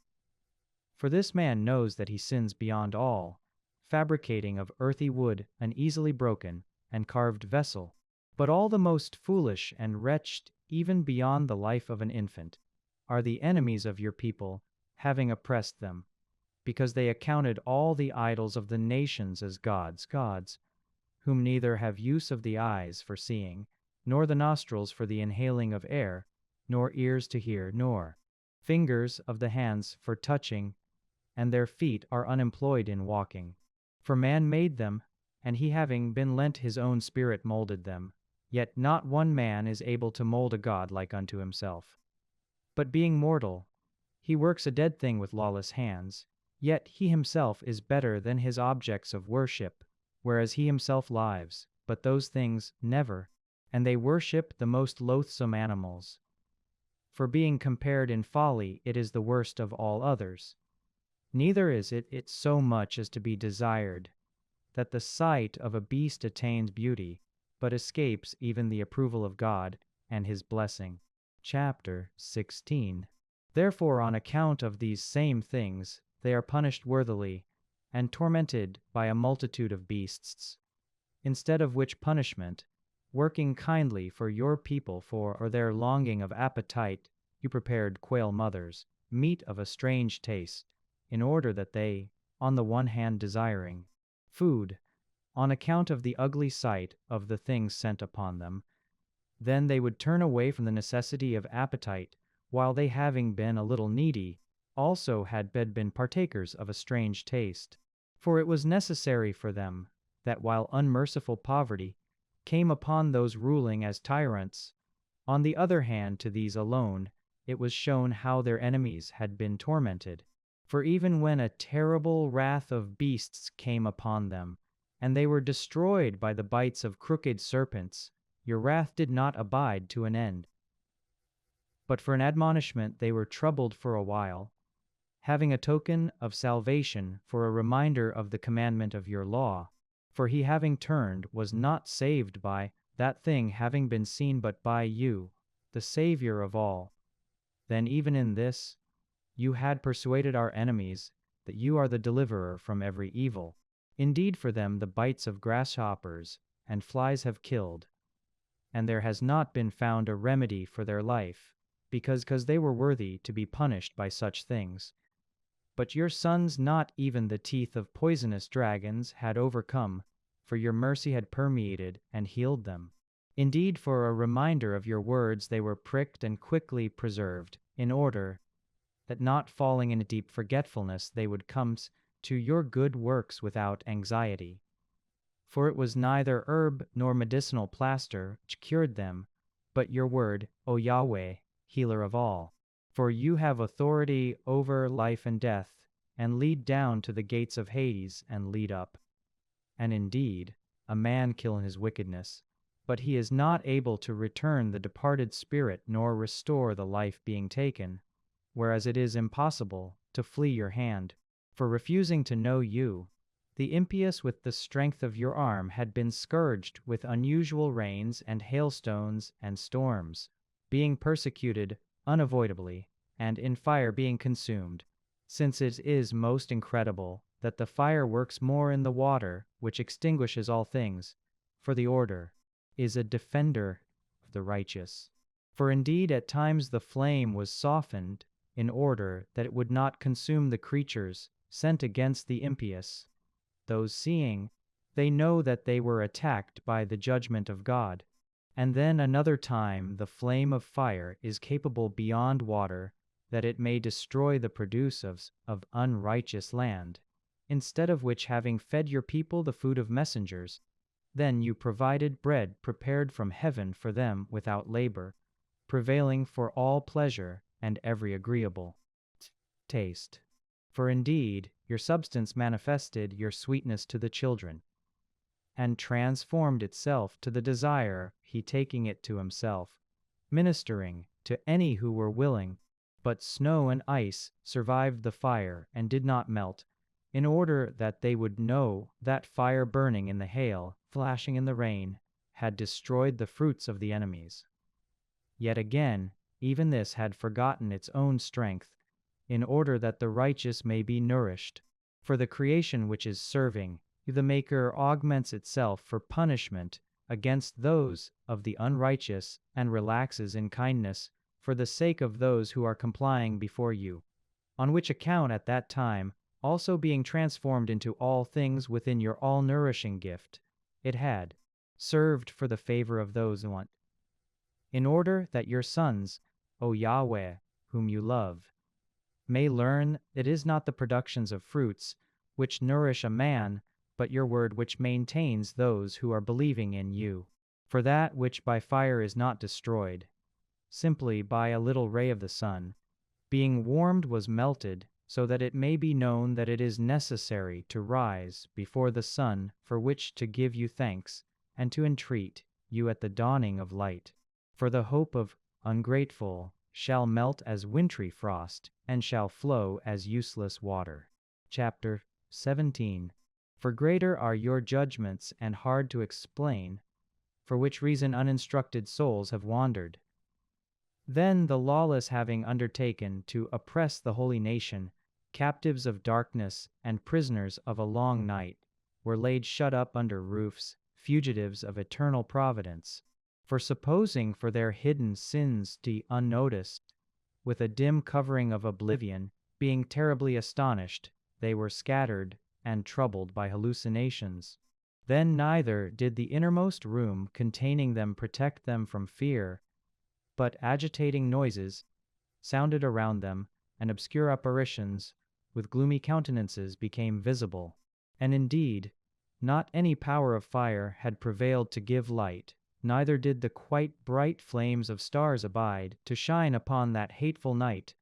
For this man knows that he sins beyond all, fabricating of earthy wood an easily broken and carved vessel. But all the most foolish and wretched, even beyond the life of an infant, are the enemies of your people, having oppressed them, because they accounted all the idols of the nations as gods, whom neither have use of the eyes for seeing, nor the nostrils for the inhaling of air, nor ears to hear, nor fingers of the hands for touching, and their feet are unemployed in walking. For man made them, and he having been lent his own spirit molded them, yet not one man is able to mold a god like unto himself. But being mortal, he works a dead thing with lawless hands, yet he himself is better than his objects of worship, whereas he himself lives, but those things never, and they worship the most loathsome animals. For being compared in folly it is the worst of all others. Neither is it so much as to be desired, that the sight of a beast attains beauty, but escapes even the approval of God and his blessing. Chapter 16. Therefore on account of these same things they are punished worthily, and tormented by a multitude of beasts. Instead of which punishment, working kindly for your people for their longing of appetite, you prepared quail mothers, meat of a strange taste, in order that they, on the one hand desiring food, on account of the ugly sight of the things sent upon them, then they would turn away from the necessity of appetite, while they having been a little needy, also had been partakers of a strange taste. For it was necessary for them, that while unmerciful poverty came upon those ruling as tyrants, on the other hand to these alone, it was shown how their enemies had been tormented. For even when a terrible wrath of beasts came upon them, and they were destroyed by the bites of crooked serpents, your wrath did not abide to an end. But for an admonishment they were troubled for a while, having a token of salvation for a reminder of the commandment of your law. For he having turned was not saved by that thing having been seen but by you, the Savior of all. Then even in this, you had persuaded our enemies that you are the deliverer from every evil. Indeed for them the bites of grasshoppers and flies have killed, and there has not been found a remedy for their life, because they were worthy to be punished by such things. But your sons not even the teeth of poisonous dragons had overcome, for your mercy had permeated and healed them. Indeed for a reminder of your words they were pricked and quickly preserved, in order that not falling in a deep forgetfulness they would come to your good works without anxiety. For it was neither herb nor medicinal plaster which cured them, but your word, O Yahweh, healer of all. For you have authority over life and death, and lead down to the gates of Hades and lead up. And indeed, a man kill in his wickedness, but he is not able to return the departed spirit nor restore the life being taken, whereas it is impossible to flee your hand. For refusing to know you, the impious with the strength of your arm had been scourged with unusual rains and hailstones and storms, being persecuted unavoidably, and in fire being consumed, since it is most incredible that the fire works more in the water, which extinguishes all things, for the order is a defender of the righteous. For indeed at times the flame was softened, in order that it would not consume the creatures sent against the impious. Those seeing, they know that they were attacked by the judgment of God. And then another time the flame of fire is capable beyond water, that it may destroy the produce of unrighteous land, instead of which having fed your people the food of messengers, then you provided bread prepared from heaven for them without labor, prevailing for all pleasure and every agreeable taste. For indeed your substance manifested your sweetness to the children, and transformed itself to the desire, he taking it to himself, ministering to any who were willing. But snow and ice survived the fire and did not melt, in order that they would know that fire burning in the hail, flashing in the rain, had destroyed the fruits of the enemies. Yet again, even this had forgotten its own strength, in order that the righteous may be nourished. For the creation which is serving, the Maker augments itself for punishment against those of the unrighteous, and relaxes in kindness for the sake of those who are complying before you. On which account at that time, also being transformed into all things within your all-nourishing gift, it had served for the favor of those who want, in order that your sons, O Yahweh, whom you love, may learn it is not the productions of fruits which nourish a man, but your word which maintains those who are believing in you. For that which by fire is not destroyed, simply by a little ray of the sun, being warmed was melted, so that it may be known that it is necessary to rise before the sun, for which to give you thanks, and to entreat you at the dawning of light. For the hope of ungrateful shall melt as wintry frost, and shall flow as useless water. Chapter 17. For greater are your judgments and hard to explain, for which reason uninstructed souls have wandered. Then the lawless, having undertaken to oppress the holy nation, captives of darkness and prisoners of a long night, were laid shut up under roofs, fugitives of eternal providence. For supposing for their hidden sins to be unnoticed, with a dim covering of oblivion, being terribly astonished, they were scattered and troubled by hallucinations. Then neither did the innermost room containing them protect them from fear, but agitating noises sounded around them, and obscure apparitions with gloomy countenances became visible. And indeed, not any power of fire had prevailed to give light, neither did the quite bright flames of stars abide to shine upon that hateful night,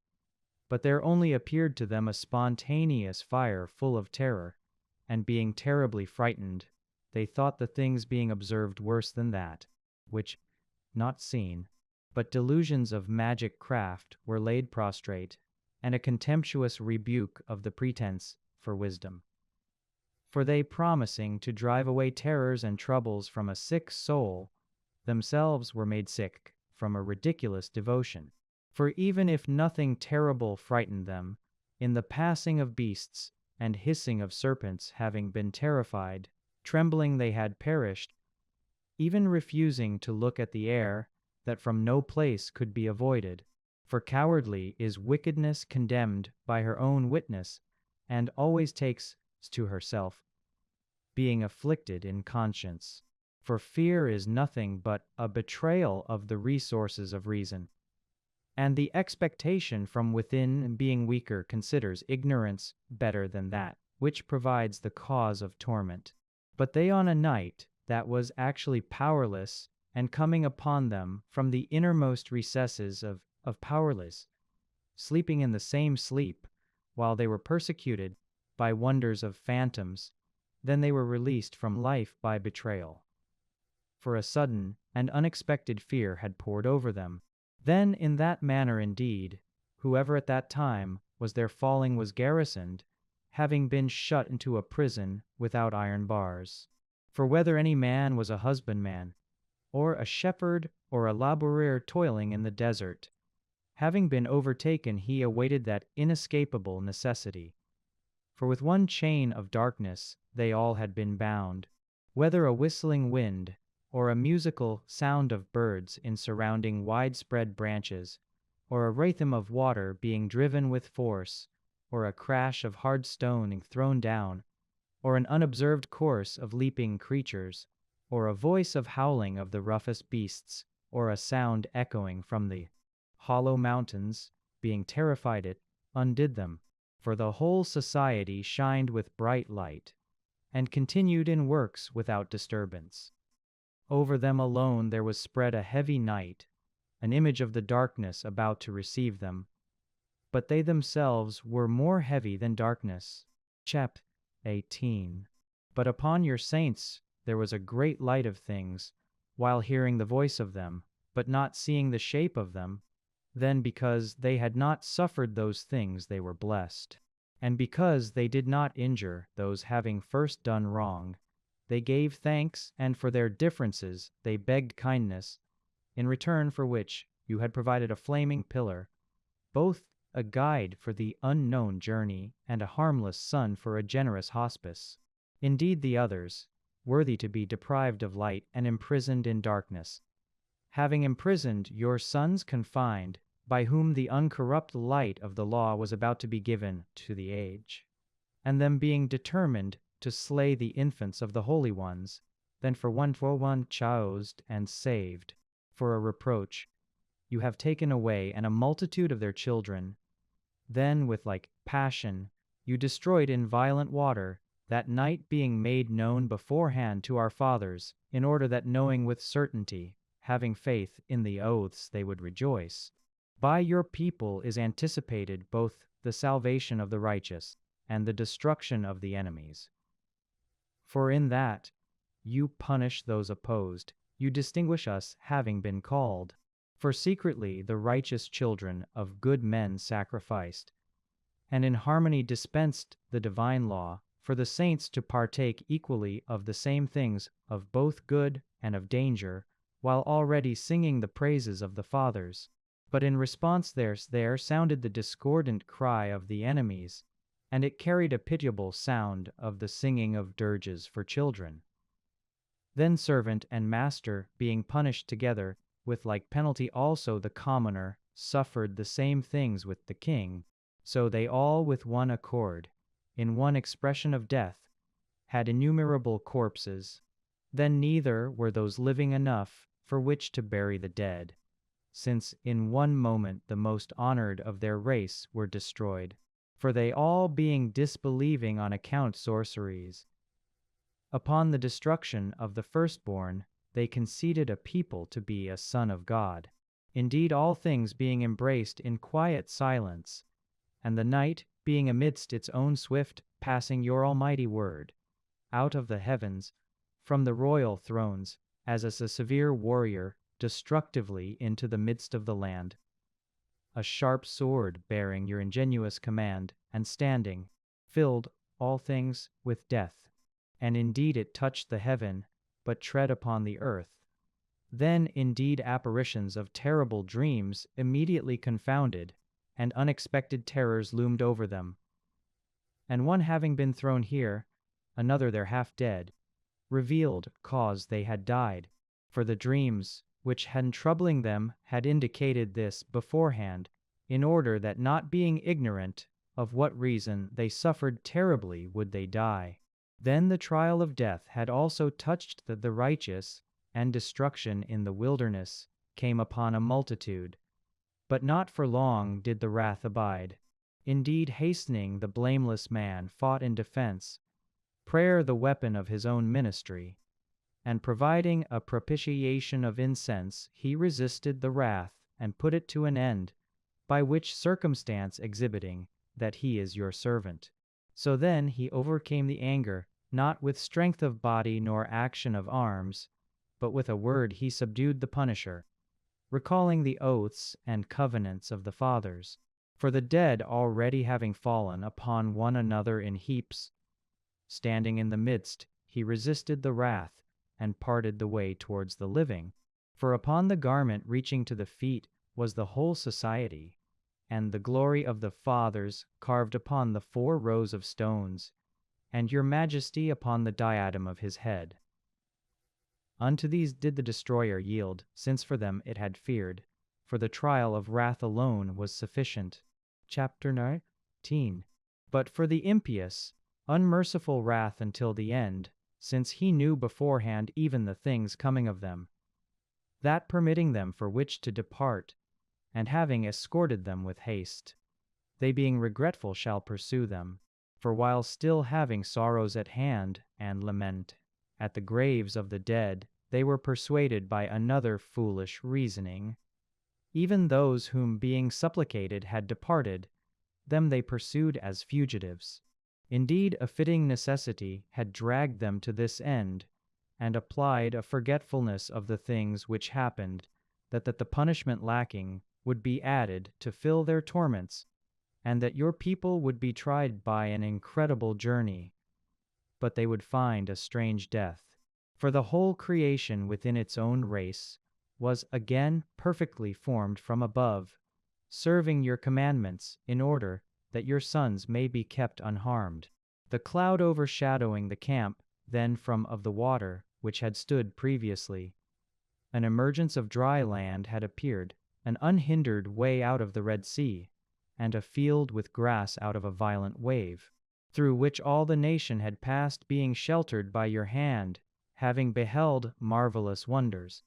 but there only appeared to them a spontaneous fire full of terror, and being terribly frightened, they thought the things being observed worse than that, which, not seen, but delusions of magic craft were laid prostrate, and a contemptuous rebuke of the pretense for wisdom. For they, promising to drive away terrors and troubles from a sick soul, themselves were made sick from a ridiculous devotion. For even if nothing terrible frightened them, in the passing of beasts and hissing of serpents having been terrified, trembling they had perished, even refusing to look at the air, that from no place could be avoided. For cowardly is wickedness condemned by her own witness, and always takes to herself, being afflicted in conscience. For fear is nothing but a betrayal of the resources of reason, and the expectation from within, being weaker, considers ignorance better than that which provides the cause of torment. But they on a night that was actually powerless, and coming upon them from the innermost recesses of powerless, sleeping in the same sleep, while they were persecuted by wonders of phantoms, then they were released from life by betrayal. For a sudden and unexpected fear had poured over them. Then in that manner indeed, whoever at that time was their falling was garrisoned, having been shut into a prison without iron bars. For whether any man was a husbandman, or a shepherd, or a laborer toiling in the desert, having been overtaken he awaited that inescapable necessity. For with one chain of darkness they all had been bound, whether a whistling wind, or a musical sound of birds in surrounding widespread branches, or a rhythm of water being driven with force, or a crash of hard stone thrown down, or an unobserved course of leaping creatures, or a voice of howling of the roughest beasts, or a sound echoing from the hollow mountains, being terrified it, undid them. For the whole society shined with bright light, and continued in works without disturbance. Over them alone there was spread a heavy night, an image of the darkness about to receive them, but they themselves were more heavy than darkness. Chapter 18. But upon your saints there was a great light of things, while hearing the voice of them, but not seeing the shape of them. Then because they had not suffered those things they were blessed. And because they did not injure those having first done wrong, they gave thanks, and for their differences they begged kindness, in return for which you had provided a flaming pillar, both a guide for the unknown journey and a harmless sun for a generous hospice. Indeed, the others, worthy to be deprived of light and imprisoned in darkness, having imprisoned your sons confined, by whom the uncorrupt light of the law was about to be given to the age, and them being determined to slay the infants of the holy ones, then for one chosen and saved, for a reproach, you have taken away and a multitude of their children. Then with like passion you destroyed in violent water, that night being made known beforehand to our fathers, in order that knowing with certainty, having faith in the oaths they would rejoice. By your people is anticipated both the salvation of the righteous and the destruction of the enemies. For in that you punish those opposed, you distinguish us having been called. For secretly the righteous children of good men sacrificed, and in harmony dispensed the divine law, for the saints to partake equally of the same things of both good and of danger, while already singing the praises of the fathers. But in response there sounded the discordant cry of the enemies, and it carried a pitiable sound of the singing of dirges for children. Then servant and master being punished together, with like penalty also the commoner suffered the same things with the king, so they all with one accord, in one expression of death, had innumerable corpses. Then neither were those living enough for which to bury the dead, since in one moment the most honored of their race were destroyed, for they all being disbelieving on account sorceries. Upon the destruction of the firstborn, they conceded a people to be a son of God. Indeed, all things being embraced in quiet silence, and the night being amidst its own swift passing your almighty word, out of the heavens, from the royal thrones, as a severe warrior, destructively into the midst of the land, a sharp sword bearing your ingenious command, and standing, filled all things with death. And indeed it touched the heaven, but tread upon the earth. Then indeed apparitions of terrible dreams immediately confounded, and unexpected terrors loomed over them. And one having been thrown here, another there half dead, revealed cause they had died, for the dreams which had troubling them had indicated this beforehand, in order that not being ignorant of what reason they suffered terribly would they die. Then the trial of death had also touched the righteous, and destruction in the wilderness came upon a multitude. But not for long did the wrath abide. Indeed, hastening the blameless man fought in defense, prayer the weapon of his own ministry, and providing a propitiation of incense, he resisted the wrath and put it to an end, by which circumstance exhibiting that he is your servant. So then he overcame the anger, not with strength of body nor action of arms, but with a word he subdued the punisher, recalling the oaths and covenants of the fathers. For the dead already having fallen upon one another in heaps, standing in the midst, he resisted the wrath, and parted the way towards the living. For upon the garment reaching to the feet was the whole society, and the glory of the fathers carved upon the 4 rows of stones, and your majesty upon the diadem of his head. Unto these did the destroyer yield, since for them it had feared, for the trial of wrath alone was sufficient. Chapter 19. But for the impious, unmerciful wrath until the end, since he knew beforehand even the things coming of them, that permitting them for which to depart, and having escorted them with haste, they being regretful shall pursue them. For while still having sorrows at hand, and lament at the graves of the dead, they were persuaded by another foolish reasoning. Even those whom being supplicated had departed, them they pursued as fugitives. Indeed, a fitting necessity had dragged them to this end, and applied a forgetfulness of the things which happened, that the punishment lacking would be added to fill their torments, and that your people would be tried by an incredible journey, but they would find a strange death. For the whole creation within its own race was again perfectly formed from above, serving your commandments in order that your sons may be kept unharmed. The cloud overshadowing the camp then from of the water which had stood previously. An emergence of dry land had appeared, an unhindered way out of the Red Sea, and a field with grass out of a violent wave, through which all the nation had passed, being sheltered by your hand, having beheld marvelous wonders.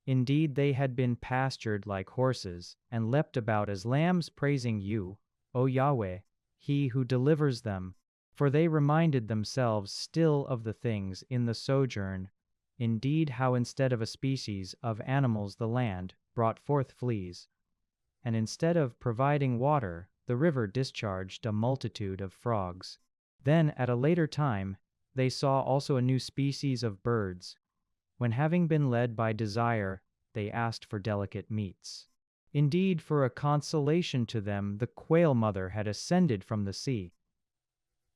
Indeed, they had been pastured like horses, and leapt about as lambs, praising you, O Yahweh, he who delivers them, for they reminded themselves still of the things in the sojourn, indeed how instead of a species of animals the land brought forth fleas, and instead of providing water, the river discharged a multitude of frogs. Then, at a later time, they saw also a new species of birds, when having been led by desire, they asked for delicate meats. Indeed, for a consolation to them, the quail mother had ascended from the sea,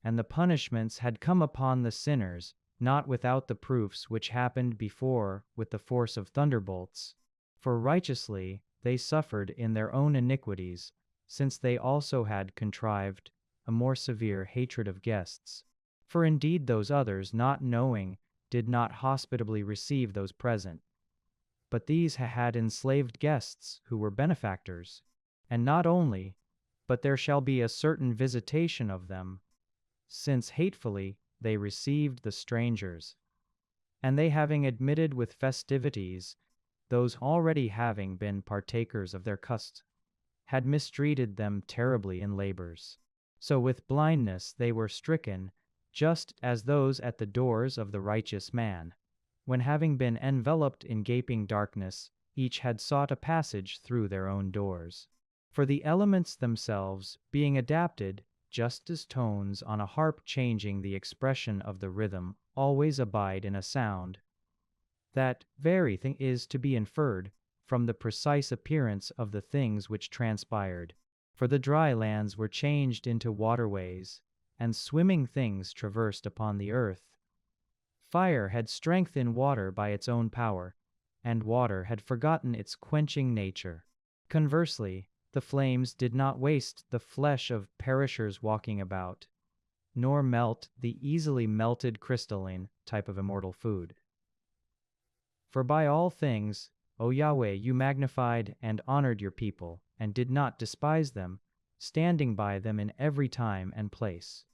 and the punishments had come upon the sinners, not without the proofs which happened before with the force of thunderbolts. For righteously they suffered in their own iniquities, since they also had contrived a more severe hatred of guests. For indeed those others, not knowing, did not hospitably receive those present. But these had enslaved guests who were benefactors. And not only, but there shall be a certain visitation of them, since hatefully they received the strangers. And they having admitted with festivities those already having been partakers of their cust, had mistreated them terribly in labors. So with blindness they were stricken, just as those at the doors of the righteous man, when having been enveloped in gaping darkness, each had sought a passage through their own doors. For the elements themselves, being adapted, just as tones on a harp changing the expression of the rhythm, always abide in a sound, that very thing is to be inferred from the precise appearance of the things which transpired. For the dry lands were changed into waterways, and swimming things traversed upon the earth. Fire had strength in water by its own power, and water had forgotten its quenching nature. Conversely, the flames did not waste the flesh of perishers walking about, nor melt the easily melted crystalline type of immortal food. For by all things, O Yahweh, you magnified and honored your people, and did not despise them, standing by them in every time and place.